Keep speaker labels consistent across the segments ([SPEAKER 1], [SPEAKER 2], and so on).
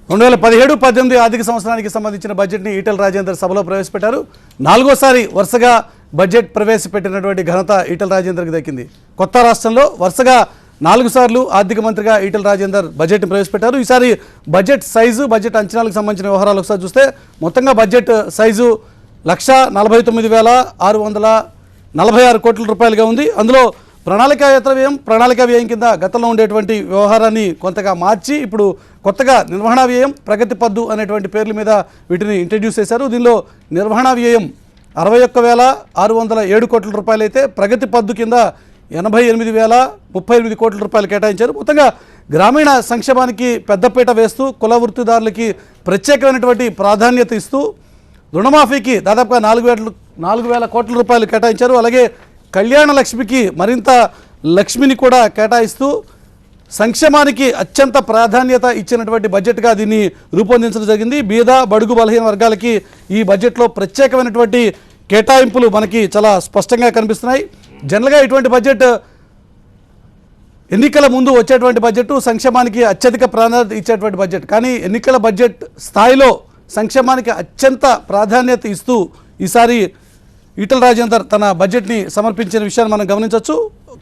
[SPEAKER 1] 2017-18 ఆర్థిక సంవత్సరానికి సంబంధించిన బడ్జెట్ని ఈటెల రాజేందర్ సభలో ప్రవేశపెట్టారు. 4వసారి వరుసగా బడ్జెట్ ప్రవేశపెట్టినటువంటి ఘనత ఈటెల రాజేందర్కి దక్కింది. కొత్త రాష్ట్రంలో వరుసగా 4 సార్లు ఆర్థిక మంత్రిగా ఈటెల రాజేందర్ బడ్జెట్ని ప్రవేశపెట్టారు. ఈసారి బడ్జెట్ సైజు, బడ్జెట్ అంచనాలకు సంబంధించిన వ్యవహారాలు ఒకసారి చూస్తే మొత్తంగా బడ్జెట్ సైజు 1,49,646 కోట్ల రూపాయలుగా ఉంది. అందులో ప్రణాళికా వ్యయం కింద గతంలో ఉండేటువంటి వ్యవహారాన్ని కొంతగా మార్చి ఇప్పుడు కొత్తగా నిర్వహణ వ్యయం, ప్రగతి పద్దు అనేటువంటి పేర్ల మీద వీటిని ఇంట్రడ్యూస్ చేశారు. దీనిలో నిర్వహణ వ్యయం 61,607 కోట్ల రూపాయలు అయితే ప్రగతి పద్దు కింద 88,038 కోట్ల రూపాయలు కేటాయించారు. మొత్తంగా గ్రామీణ సంక్షేమానికి పెద్దపీట వేస్తూ కుల వృత్తిదారులకి ప్రత్యేకమైనటువంటి ప్రాధాన్యత ఇస్తూ రుణమాఫీకి దాదాపుగా 4,000 కోట్ల రూపాయలు కేటాయించారు. అలాగే కళ్యాణ లక్ష్మికి మరింత లక్ష్మిని కూడా కేటాయిస్తూ సంక్షేమానికి అత్యంత ప్రాధాన్యత ఇచ్చినటువంటి బడ్జెట్గా దీన్ని రూపొందించడం జరిగింది. బీద బడుగు బలహీన వర్గాలకి ఈ బడ్జెట్లో ప్రత్యేకమైనటువంటి కేటాయింపులు మనకి చాలా స్పష్టంగా కనిపిస్తున్నాయి. జనరల్గా ఇటువంటి బడ్జెట్ ఎన్నికల ముందు వచ్చేటువంటి బడ్జెట్ సంక్షేమానికి అత్యధిక ప్రాధాన్యత ఇచ్చేటువంటి బడ్జెట్. కానీ ఎన్నికల బడ్జెట్ స్థాయిలో సంక్షేమానికి అత్యంత ప్రాధాన్యత ఇస్తూ ఈసారి ఈటెల రాజేందర్ తన బడ్జెట్ని సమర్పించిన విషయాన్ని మనం గమనించవచ్చు.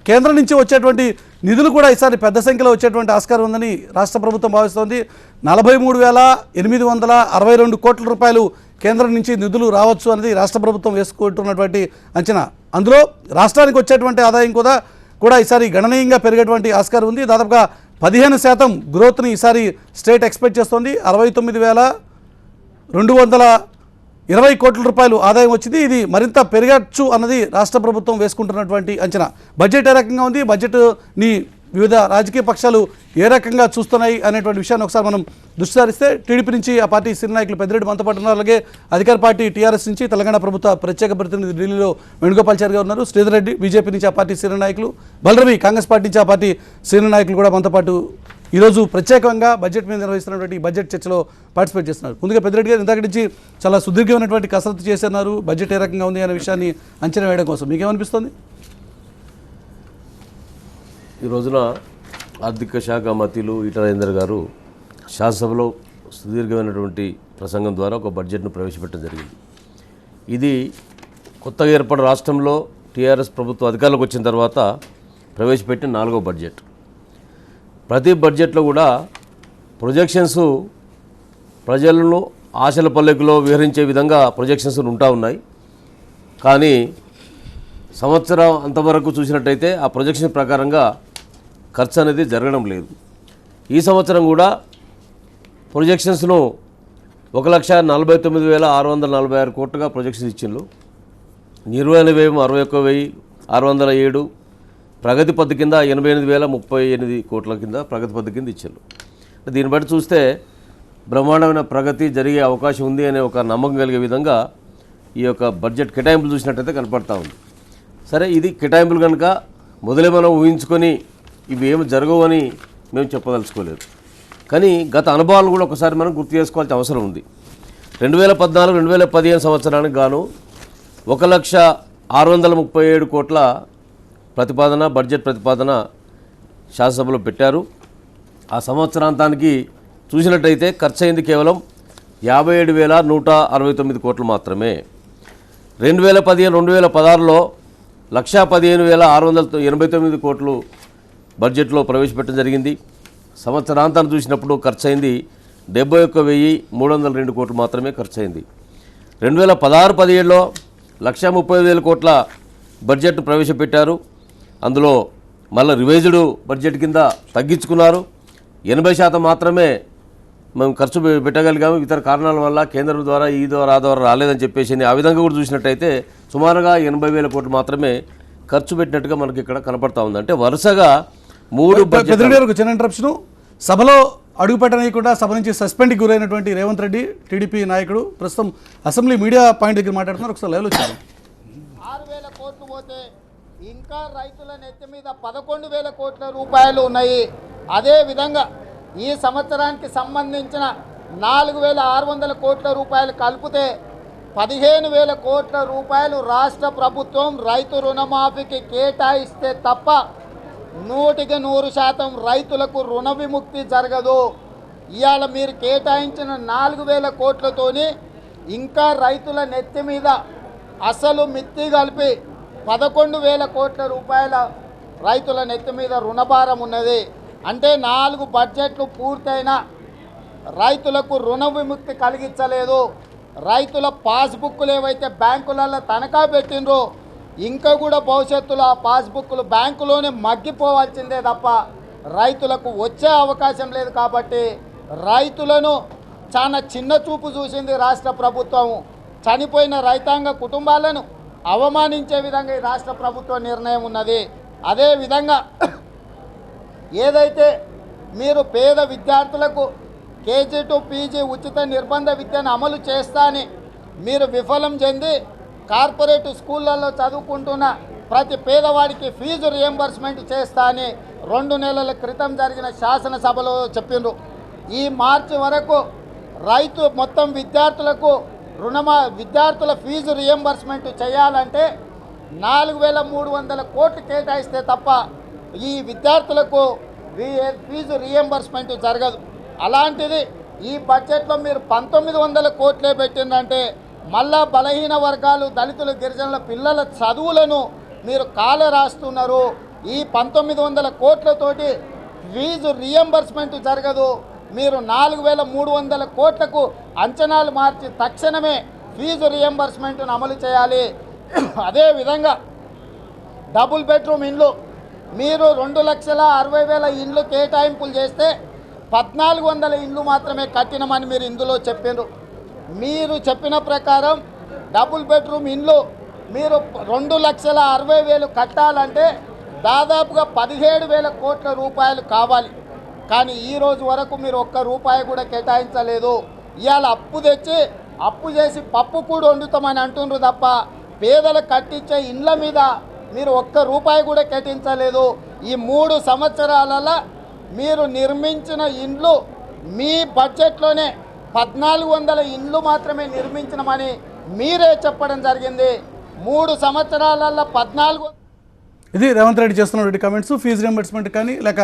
[SPEAKER 1] కేంద్రం నుంచి వచ్చేటువంటి నిధులు కూడా ఈసారి పెద్ద సంఖ్యలో వచ్చేటువంటి ఆస్కారం ఉందని రాష్ట్ర ప్రభుత్వం భావిస్తోంది. 43,862 కోట్ల రూపాయలు కేంద్రం నుంచి నిధులు రావచ్చు అనేది రాష్ట్ర ప్రభుత్వం వేసుకుంటున్నటువంటి అంచనా. అందులో రాష్ట్రానికి వచ్చేటువంటి ఆదాయం కూడా ఈసారి గణనీయంగా పెరిగేటువంటి ఆస్కారం ఉంది. దాదాపుగా 15% గ్రోత్ని ఈసారి స్టేట్ ఎక్స్పెక్ట్ చేస్తోంది. 69,220 కోట్ల రూపాయలు ఆదాయం వచ్చింది. ఇది మరింత పెరగచ్చు అన్నది రాష్ట్ర ప్రభుత్వం వేసుకుంటున్నటువంటి అంచనా. బడ్జెట్ ఏ రకంగా ఉంది, బడ్జెట్ని వివిధ రాజకీయ పక్షాలు ఏ రకంగా చూస్తున్నాయి అనేటువంటి విషయాన్ని ఒకసారి మనం దృష్టి సారిస్తే టీడీపీ నుంచి ఆ పార్టీ సీనియర్ నాయకులు పెద్దిరెడ్డి మనతో పాటు ఉన్నారు. అలాగే అధికార పార్టీ టీఆర్ఎస్ నుంచి తెలంగాణ ప్రభుత్వ ప్రత్యేక ప్రతినిధి ఢిల్లీలో వేణుగోపాల్చారి గారు ఉన్నారు. శ్రీధర్ రెడ్డి బీజేపీ నుంచి ఆ పార్టీ సీనియర్ నాయకులు, బలరవి కాంగ్రెస్ పార్టీ నుంచి ఆ పార్టీ సీనియర్ నాయకులు కూడా మనతో పాటు ఈరోజు ప్రత్యేకంగా బడ్జెట్ మీద నిర్వహిస్తున్నటువంటి బడ్జెట్ చర్చలో పార్టిసిపేట్ చేస్తున్నారు. ముందుగా పెద్దిరెడ్డి గారు ఇంతకు నుంచి చాలా సుదీర్ఘమైనటువంటి కసరత్తు చేస్తున్నారు బడ్జెట్ ఏ రకంగా ఉంది అనే విషయాన్ని అంచనా వేయడం కోసం. మీకేమనిపిస్తుంది?
[SPEAKER 2] ఈ రోజున ఆర్థిక శాఖ మంత్రులు ఈటెల రాజేందర్ గారు శాసనసభలో సుదీర్ఘమైనటువంటి ప్రసంగం ద్వారా ఒక బడ్జెట్ను ప్రవేశపెట్టడం జరిగింది. ఇది కొత్తగా ఏర్పడిన రాష్ట్రంలో టీఆర్ఎస్ ప్రభుత్వం అధికారంలోకి వచ్చిన తర్వాత ప్రవేశపెట్టిన 4వ బడ్జెట్. ప్రతి బడ్జెట్లో కూడా ప్రొజెక్షన్స్ ప్రజలను ఆశల పల్లెకులో విహరించే విధంగా ప్రొజెక్షన్స్ ఉంటా ఉన్నాయి. కానీ సంవత్సరం అంతవరకు చూసినట్టయితే ఆ ప్రొజెక్షన్ ప్రకారంగా ఖర్చు అనేది జరగడం లేదు. ఈ సంవత్సరం కూడా ప్రొజెక్షన్స్ను 1,49,646 కోట్లుగా ప్రొజెక్షన్స్ ఇచ్చిండ్రు. నిర్వహణ వ్యయం 61,607, ప్రగతి పద్దు కింద 88,038 కోట్ల కింద ప్రగతి పద్దు కింద ఇచ్చారు. దీన్ని బట్టి చూస్తే బ్రహ్మాండమైన ప్రగతి జరిగే అవకాశం ఉంది అనే ఒక నమ్మకం కలిగే విధంగా ఈ యొక్క బడ్జెట్ కేటాయింపులు చూసినట్టయితే కనపడతా ఉంది. సరే, ఇది కేటాయింపులు కనుక మొదలే మనం ఊహించుకొని ఇవి ఏమి జరగవని మేము చెప్పదలుచుకోలేదు. కానీ గత అనుభవాలను కూడా ఒకసారి మనం గుర్తు చేసుకోవాల్సిన అవసరం ఉంది. 2014-2015 సంవత్సరానికి గాను 1,637 కోట్ల బడ్జెట్ ప్రతిపాదన శాసనసభలో పెట్టారు. ఆ సంవత్సరాంతానికి చూసినట్టయితే ఖర్చు అయింది కేవలం 57,169 కోట్లు మాత్రమే. 2015-2016లో 1,15,689 కోట్లు బడ్జెట్లో ప్రవేశపెట్టడం జరిగింది. సంవత్సరాంతాన్ని చూసినప్పుడు ఖర్చు అయింది 71,302 కోట్లు మాత్రమే ఖర్చు అయింది. 2016-17లో 1,30,000 కోట్ల బడ్జెట్ను ప్రవేశపెట్టారు. అందులో మళ్ళీ రివైజ్డ్ బడ్జెట్ కింద తగ్గించుకున్నారు. 80% మాత్రమే మేము ఖర్చు పెట్టగలిగాము. ఇతర కారణాల వల్ల కేంద్రం ద్వారా ఈ ద్వారా ఆ ద్వారా రాలేదని చెప్పేసి ఆ విధంగా కూడా చూసినట్టయితే సుమారుగా 80,000 కోట్లు మాత్రమే ఖర్చు పెట్టినట్టుగా మనకి ఇక్కడ కనపడతా ఉంది. అంటే వరుసగా 3 బడ్జెట్.
[SPEAKER 1] చిన్న ఇంటరప్షన్. సభలో అడుగు పెట్టనీయకుండా సభ నుంచి సస్పెండ్కి గురైనటువంటి రేవంత్ రెడ్డి టీడీపీ నాయకుడు ప్రస్తుతం అసెంబ్లీ మీడియా పాయింట్ దగ్గర మాట్లాడుతున్నారు. ఒకసారి లైవ్లో వచ్చారు.
[SPEAKER 3] 6,000 కోట్లు పోతే ఇంకా రైతుల నెత్తి మీద 11,000 కోట్ల రూపాయలు ఉన్నాయి. అదేవిధంగా ఈ సంవత్సరానికి సంబంధించిన 4,600 కోట్ల రూపాయలు కలిపితే 15,000 కోట్ల రూపాయలు రాష్ట్ర ప్రభుత్వం రైతు రుణమాఫీకి కేటాయిస్తే తప్ప 100% రైతులకు రుణ విముక్తి జరగదు. ఇవాళ మీరు కేటాయించిన 4,000 కోట్లతోని ఇంకా రైతుల నెత్తి మీద అసలు మిత్తి కలిపి 11,000 కోట్ల రూపాయల రైతుల నెత్తి మీద రుణభారం ఉన్నది. అంటే 4 బడ్జెట్లు పూర్తయినా రైతులకు రుణ విముక్తి కలిగించలేదు. రైతుల పాస్బుక్లు ఏవైతే బ్యాంకులలో తనఖా పెట్టినరో ఇంకా కూడా భవిష్యత్తులో ఆ పాస్బుక్లు బ్యాంకులోనే మగ్గిపోవాల్సిందే తప్ప రైతులకు వచ్చే అవకాశం లేదు. కాబట్టి రైతులను చాలా చిన్న చూపు చూసింది రాష్ట్ర ప్రభుత్వం. చనిపోయిన రైతాంగ కుటుంబాలను అవమానించే విధంగా ఈ రాష్ట్ర ప్రభుత్వ నిర్ణయం ఉన్నది. అదేవిధంగా ఏదైతే మీరు పేద విద్యార్థులకు కేజీ టు పీజీ ఉచిత నిర్బంధ విద్యను అమలు చేస్తా అని మీరు విఫలం చెంది కార్పొరేట్ స్కూళ్ళల్లో చదువుకుంటున్న ప్రతి పేదవాడికి ఫీజు రియంబర్స్మెంట్ చేస్తా అని 2 నెలల క్రితం జరిగిన శాసనసభలో చెప్పిండ్రు. ఈ మార్చి వరకు రైతు మొత్తం విద్యార్థుల ఫీజు రియంబర్స్మెంట్ చేయాలంటే 4,300 కోట్లు కేటాయిస్తే తప్ప ఈ విద్యార్థులకు ఫీజు రియంబర్స్మెంట్ జరగదు. అలాంటిది ఈ బడ్జెట్లో మీరు 1,900 కోట్లే పెట్టిందంటే మళ్ళా బలహీన వర్గాలు, దళితులు, గిరిజనుల పిల్లల చదువులను మీరు కాల రాస్తున్నారు. ఈ 1,900 కోట్లతోటి ఫీజు రియంబర్స్మెంట్ జరగదు. మీరు 4,300 కోట్లకు అంచనాలు మార్చి తక్షణమే ఫీజు రియంబర్స్మెంట్ను అమలు చేయాలి. అదేవిధంగా డబుల్ బెడ్రూమ్ ఇండ్లు మీరు 2,60,000 ఇండ్లు కేటాయింపులు చేస్తే 1,400 ఇండ్లు మాత్రమే కట్టినమని మీరు ఇందులో చెప్పారు. మీరు చెప్పిన ప్రకారం డబుల్ బెడ్రూమ్ ఇండ్లు మీరు 2,60,000 కట్టాలంటే దాదాపుగా 17,000 కోట్ల రూపాయలు కావాలి. కానీ ఈ రోజు వరకు మీరు ఒక్క రూపాయి కూడా కేటాయించలేదు. ఇవాళ అప్పు తెచ్చి అప్పు చేసి పప్పు కూడా వండుతామని అంటుండ్రు తప్ప పేదలకు కట్టించే ఇండ్ల మీద మీరు ఒక్క రూపాయి కూడా కేటాయించలేదు. ఈ 3 సంవత్సరాలలో మీరు నిర్మించిన ఇండ్లు మీ బడ్జెట్లోనే 1,400 ఇండ్లు మాత్రమే నిర్మించినమని మీరే చెప్పడం జరిగింది. 3 సంవత్సరాలలో 14.
[SPEAKER 1] ఇది రేవంత్ రెడ్డి చేస్తున్నటువంటి కామెంట్స్. ఫీజు రియంబర్స్మెంట్ కానీ లేక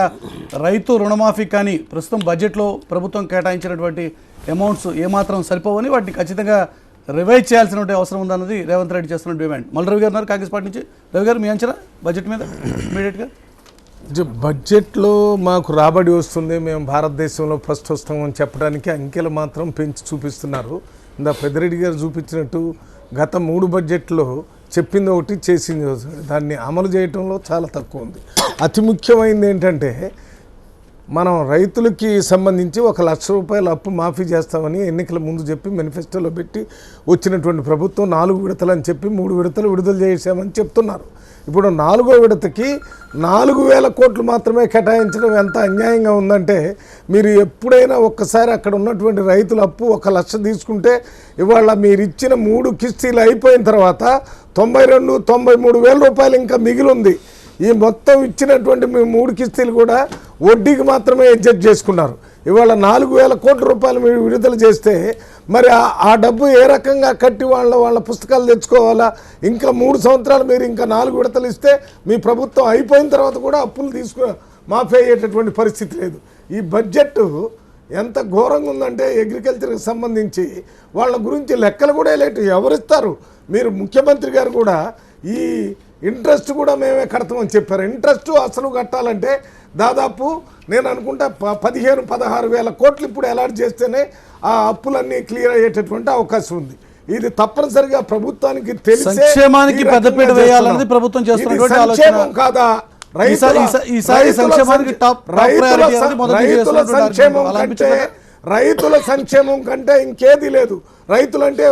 [SPEAKER 1] రైతు రుణమాఫీ కానీ ప్రస్తుతం బడ్జెట్లో ప్రభుత్వం కేటాయించినటువంటి అమౌంట్స్ ఏమాత్రం సరిపోవని వాటిని ఖచ్చితంగా రివైజ్ చేయాల్సినటువంటి అవసరం ఉందన్నది రేవంత్ రెడ్డి చేస్తున్న డిమాండ్. మళ్ళీ రవి గారు ఉన్నారు కాంగ్రెస్ పార్టీ నుంచి. రవి గారు, మీ అంచనా బడ్జెట్ మీద ఇమీడియట్గా?
[SPEAKER 4] బడ్జెట్లో మాకు రాబడి వస్తుంది, మేము భారతదేశంలో ఫస్ట్ వస్తామని చెప్పడానికి అంకెలు మాత్రం పెంచి చూపిస్తున్నారు. ఇందా పెద్దిరెడ్డి గారు చూపించినట్టు గత 3 బడ్జెట్లో చెప్పింది ఒకటి, చేసింది దాన్ని అమలు చేయటంలో చాలా తక్కువ ఉంది. అతి ముఖ్యమైనది ఏంటంటే మనం రైతులకి సంబంధించి 1,00,000 రూపాయల అప్పు మాఫీ చేస్తామని ఎన్నికల ముందు చెప్పి మేనిఫెస్టోలో పెట్టి వచ్చినటువంటి ప్రభుత్వం 4 విడతలు అని చెప్పి 3 విడతలు విడుదల చేశామని చెప్తున్నారు. ఇప్పుడు 4వ విడతకి 4,000 కోట్లు మాత్రమే కేటాయించడం ఎంత అన్యాయంగా ఉందంటే, మీరు ఎప్పుడైనా ఒక్కసారి అక్కడ ఉన్నటువంటి రైతుల అప్పు 1,00,000 తీసుకుంటే ఇవాళ మీరు ఇచ్చిన 3 కిస్తీలు అయిపోయిన తర్వాత 92-93 వేల రూపాయలు ఇంకా మిగిలి ఉంది. ఈ మొత్తం ఇచ్చినటువంటి 3 కిస్తీలు కూడా వడ్డీకి మాత్రమే అడ్జస్ట్ చేసుకున్నారు. ఇవాళ 4,000 కోట్ల రూపాయలు మీరు విడుదల చేస్తే మరి ఆ డబ్బు ఏ రకంగా కట్టి వాళ్ళ పుస్తకాలు తెచ్చుకోవాలా? ఇంకా 3 సంవత్సరాలు మీరు ఇంకా 4 విడతలు ఇస్తే మీ ప్రభుత్వం అయిపోయిన తర్వాత కూడా అప్పులు మాఫీ అయ్యేటటువంటి పరిస్థితి లేదు. ఈ బడ్జెట్ ఎంత ఘోరంగా ఉందంటే అగ్రికల్చర్కి సంబంధించి వాళ్ళ గురించి లెక్కలు కూడా లేటు ఎవరిస్తారు? మీరు ముఖ్యమంత్రి గారు కూడా ఈ ఇంట్రెస్ట్ కూడా మేమే కడతామని చెప్పారు. ఇంట్రెస్ట్ అసలు కట్టాలంటే దాదాపు నేను అనుకుంటా 15-16 వేల కోట్లు ఇప్పుడు అలాట్ చేస్తేనే ఆ అప్పులన్నీ క్లియర్ అయ్యేటటువంటి అవకాశం ఉంది. ఇది తప్పనిసరిగా ప్రభుత్వానికి తెలిసే
[SPEAKER 1] సంక్షేమానికి పెద్దపీట వేయాలన్నది ప్రభుత్వం చేస్తున్నటువంటి ఆలోచన
[SPEAKER 4] కాదా? రైతుల సంక్షేమం కంటే ఇంకేది లేదు. రైతులంటే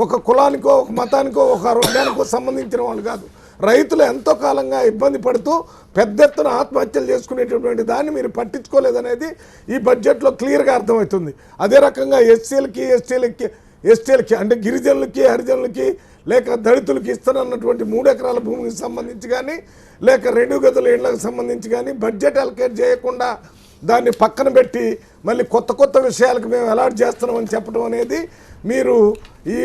[SPEAKER 4] ఒక కులానికో ఒక మతానికో ఒక వర్గానికో సంబంధించిన వాళ్ళు కాదు. రైతులు ఎంతో కాలంగా ఇబ్బంది పడుతూ పెద్ద ఎత్తున ఆత్మహత్యలు చేసుకునేటటువంటి దాన్ని మీరు పట్టించుకోలేదనేది ఈ బడ్జెట్లో క్లియర్గా అర్థమవుతుంది. అదే రకంగా ఎస్టీలకి అంటే గిరిజనులకి, హరిజనులకి లేక దళితులకి ఇస్తానన్నటువంటి 3 ఎకరాల భూమికి సంబంధించి కానీ లేక 2 గదుల ఇళ్లకు సంబంధించి కానీ బడ్జెట్ అలకేట్ చేయకుండా దాన్ని పక్కన పెట్టి మళ్ళీ కొత్త విషయాలకు మేము అలాట్ చేస్తున్నామని చెప్పడం అనేది మీరు ఈ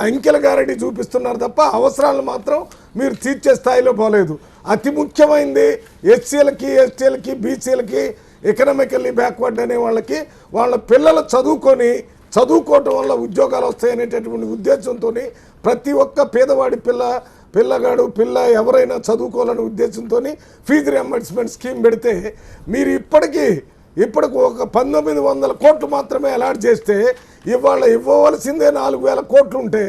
[SPEAKER 4] అంకెల గారడి చూపిస్తున్నారు తప్ప అవసరాలు మాత్రం మీరు తీర్చే స్థాయిలో పోలేదు. అతి ముఖ్యమైనది ఎస్సీలకి, ఎస్టీలకి, బీసీలకి ఎకనామికల్లీ బ్యాక్వర్డ్ అనే వాళ్ళకి వాళ్ళ పిల్లలు చదువుకోవటం వల్ల ఉద్యోగాలు వస్తాయనేటటువంటి ఉద్దేశంతో ప్రతి ఒక్క పేదవాడి పిల్ల ఎవరైనా చదువుకోవాలనే ఉద్దేశంతో ఫీజు రియంబర్స్మెంట్ స్కీమ్ పెడితే మీరు ఇప్పటికి ఒక 1900 కోట్లు మాత్రమే అలాట్ చేస్తే ఇవాళ ఇవ్వవలసిందే 4000 కోట్లు ఉంటే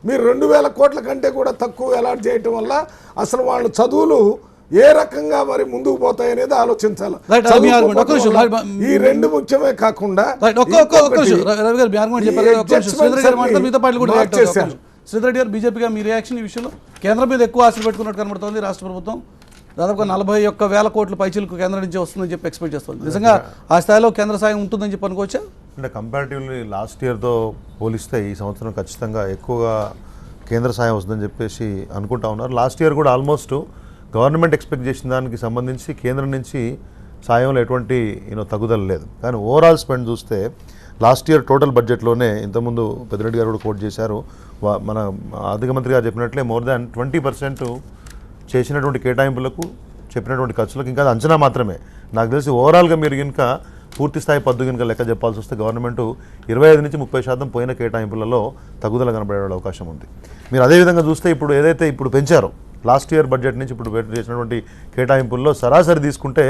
[SPEAKER 4] మీరు 2000 కోట్ల కంటే కూడా తక్కువ అలాట్ చేయటం వల్ల అసలు వాళ్ళ చదువులు ఏ రకంగా మరి ముందుకు పోతాయి అనేది ఆలోచించాలి. ఈ రెండు ముఖ్యమే కాకుండా
[SPEAKER 1] శ్రీధర్ రెడ్డి గారు బీజేపీగా మీ రియాక్షన్ ఈ విషయంలో కేంద్రం మీద ఎక్కువ ఆశలు పెట్టుకున్నట్టు కనబడుతోంది. రాష్ట్ర ప్రభుత్వం దాదాపుగా 41,000 కోట్ల పైచీలకు కేంద్రం నుంచి వస్తుందని చెప్పి ఎక్స్పెక్ట్ చేస్తుంది. నిజంగా ఆ స్థాయిలో కేంద్ర సాయం ఉంటుందని చెప్పి అనుకోవచ్చా?
[SPEAKER 5] అంటే కంపారిటివ్లీ లాస్ట్ ఇయర్తో పోలిస్తే ఈ సంవత్సరం ఖచ్చితంగా ఎక్కువగా కేంద్ర సాయం వస్తుందని చెప్పేసి అనుకుంటా ఉన్నారు. లాస్ట్ ఇయర్ కూడా ఆల్మోస్ట్ గవర్నమెంట్ ఎక్స్పెక్ట్ చేసిన దానికి సంబంధించి కేంద్రం నుంచి సాయంలో ఎటువంటి తగ్గుదల లేదు. కానీ ఓవరాల్ స్పెండ్ చూస్తే లాస్ట్ ఇయర్ టోటల్ బడ్జెట్లోనే ఇంతకుముందు పెద్దిరెడ్డి గారు కూడా కోట్ చేశారు, మన ఆర్థిక మంత్రి గారు చెప్పినట్లే మోర్ దాన్ 20% చేసినటువంటి కేటాయింపులకు చెప్పినటువంటి ఖర్చులకు ఇంకా అంచనా మాత్రమే. నాకు తెలిసి ఓవరాల్గా మీరు కనుక పూర్తి స్థాయి పద్దు కనుక లెక్క చెప్పాల్సి వస్తే గవర్నమెంట్ 25 నుంచి 30% పోయిన కేటాయింపులలో తగ్గుదల కనబడే అవకాశం ఉంది. మీరు అదేవిధంగా చూస్తే ఇప్పుడు ఏదైతే ఇప్పుడు పెంచారో లాస్ట్ ఇయర్ బడ్జెట్ నుంచి ఇప్పుడు చేసినటువంటి కేటాయింపుల్లో సరాసరి తీసుకుంటే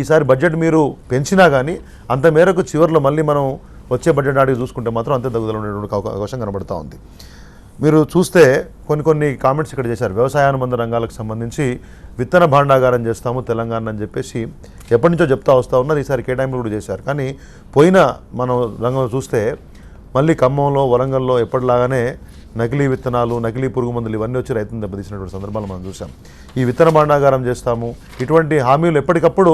[SPEAKER 5] ఈసారి బడ్జెట్ మీరు పెంచినా కానీ అంత మేరకు చివరిలో మళ్ళీ మనం వచ్చే బడ్జెట్ నాటికి చూసుకుంటే మాత్రం అంతే తగ్గుదల ఉండేటువంటి అవకాశం కనబడుతూ ఉంది. మీరు చూస్తే కొన్ని కామెంట్స్ ఇక్కడ చేశారు. వ్యవసాయానుబంధ రంగాలకు సంబంధించి విత్తన భాండాగారం చేస్తాము తెలంగాణ అని చెప్పేసి ఎప్పటి నుంచో చెప్తా వస్తూ ఉన్నారు. ఈసారి కేటాయింపులు కూడా చేశారు. కానీ పోయిన మనం రంగంలో చూస్తే మళ్ళీ ఖమ్మంలో వరంగల్లో ఎప్పటిలాగానే నకిలీ విత్తనాలు నకిలీ పురుగు మందులు ఇవన్నీ వచ్చి రైతులను దెబ్బతీసినటువంటి సందర్భాలు మనం చూసాం. ఈ విత్తన భాండాగారం చేస్తాము ఇటువంటి హామీలు ఎప్పటికప్పుడు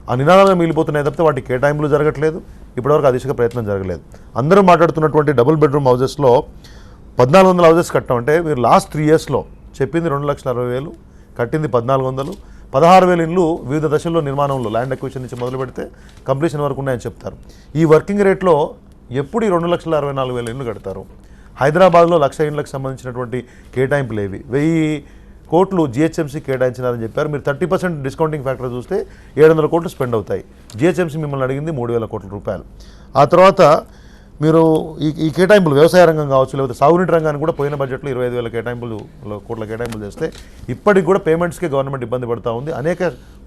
[SPEAKER 5] ఆ నినాదాలుగా మిగిలిపోతున్నాయి తప్పితే వాటి కేటాయింపులు జరగట్లేదు. ఇప్పటివరకు ఆ దిశగా ప్రయత్నం జరగలేదు. అందరూ మాట్లాడుతున్నటువంటి డబుల్ బెడ్రూమ్ హౌజెస్లో 1400 హౌజెస్ కట్టామంటే మీరు లాస్ట్ 3 ఇయర్స్లో చెప్పింది 2,60,000 కట్టింది 1,400, 16,000 ఇండ్లు వివిధ దశల్లో నిర్మాణంలో ల్యాండ్ అక్విజిషన్ నుంచి మొదలు పెడితే కంప్లీషన్ వరకు ఉన్నాయని చెప్తారు. ఈ వర్కింగ్ రేట్లో ఎప్పుడు ఈ 2,64,000 ఇండ్లు కడతారు? హైదరాబాద్లో 1,00,000 ఇండ్లకు సంబంధించినటువంటి కేటాయింపులు ఏవి? 1000 కోట్లు జిహెచ్ఎంసీ కేటాయించినారని చెప్పారు. మీరు 30% డిస్కౌంటింగ్ ఫ్యాక్టర్ చూస్తే 700 కోట్లు స్పెండ్ అవుతాయి. జిహెచ్ఎంసీ మిమ్మల్ని అడిగింది 3,000 కోట్ల రూపాయలు. ఆ తర్వాత మీరు ఈ కేటాయింపులు వ్యవసాయ రంగం కావచ్చు లేకపోతే సాగునీటి రంగాన్ని కూడా పోయిన బడ్జెట్లో 25,000 కోట్ల కేటాయింపులు చేస్తే ఇప్పటికి కూడా పేమెంట్స్కే గవర్నమెంట్ ఇబ్బంది పడుతూ ఉంది. అనేక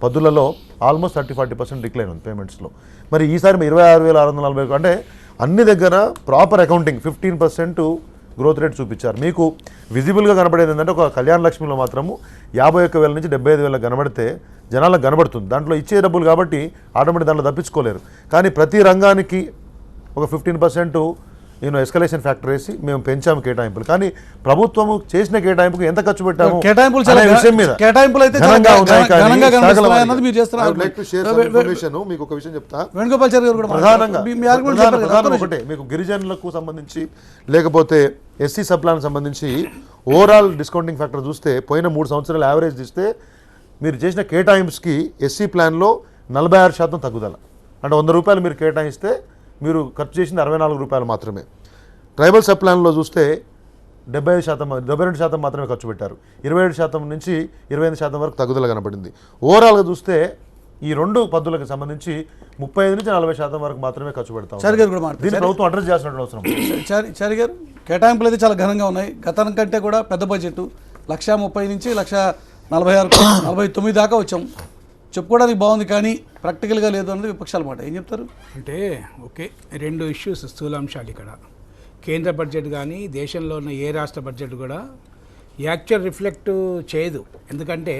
[SPEAKER 5] పద్ధతులలో ఆల్మోస్ట్ 30-40% డిక్లైన్ ఉంది పేమెంట్స్లో. మరి ఈసారి 26,640 అంటే అన్ని దగ్గర ప్రాపర్ అకౌంటింగ్ 15% గ్రోత్ రేట్ చూపించారు. మీకు విజిబుల్గా కనబడేది ఏంటంటే ఒక కళ్యాణ లక్ష్మిలో మాత్రము 51,000 నుంచి 75,000 కనబడితే జనాలకు కనబడుతుంది. దాంట్లో ఇచ్చే డబ్బులు కాబట్టి ఆటోమేటిక్ దాంట్లో తప్పించుకోలేరు. కానీ ప్రతి రంగానికి ఒక 15% ఎస్కలేషన్ ఫ్యాక్టర్ వేసి మేము పెంచాము కేటాయింపులు. కానీ ప్రభుత్వము చేసిన కేటాయింపుకు ఎంత ఖర్చు పెట్టాము విషయం మీద మీకు ఒక విషయం చెప్తా. ప్రధానంగా ఒకటే మీకు గిరిజనులకు సంబంధించి లేకపోతే ఎస్సీ సప్లాన్ సంబంధించి ఓవరాల్ డిస్కౌంటింగ్ ఫ్యాక్టర్ చూస్తే పోయిన 3 సంవత్సరాలు యావరేజ్ తీస్తే మీరు చేసిన కేటాయింపుకి ఎస్సీ ప్లాన్లో 46% తగ్గుదల. అంటే 100 రూపాయలు మీరు కేటాయిస్తే మీరు ఖర్చు చేసింది 64 రూపాయలు మాత్రమే. ట్రైబల్ సబ్ ప్లాన్లో చూస్తే 72% మాత్రమే ఖర్చు పెట్టారు. 27% నుంచి 25% వరకు తగ్గుదల కనబడింది. ఓవరాల్గా చూస్తే ఈ 2 పద్ధతులకు సంబంధించి 35 నుంచి 40% వరకు మాత్రమే ఖర్చు పెడతాం. దీన్ని ప్రభుత్వం అడ్రస్ చేయాల్సిన అవసరం.
[SPEAKER 1] చారి గారు కేటాయింపులు అయితే చాలా ఘనంగా ఉన్నాయి. గతం కంటే కూడా పెద్ద బడ్జెట్ 1,30,000 నుంచి 1,46,49 దాకా వచ్చాం. చెప్పుకోవడానికి బాగుంది కానీ ప్రాక్టికల్గా లేదు అన్నది విపక్షాల మాట. ఏం చెప్తారు?
[SPEAKER 6] అంటే ఓకే, 2 ఇష్యూస్ స్థూలాంశాలు ఇక్కడ. కేంద్ర బడ్జెట్ కానీ దేశంలో ఉన్న ఏ రాష్ట్ర బడ్జెట్ కూడా యాక్చువల్ రిఫ్లెక్ట్ చేయదు. ఎందుకంటే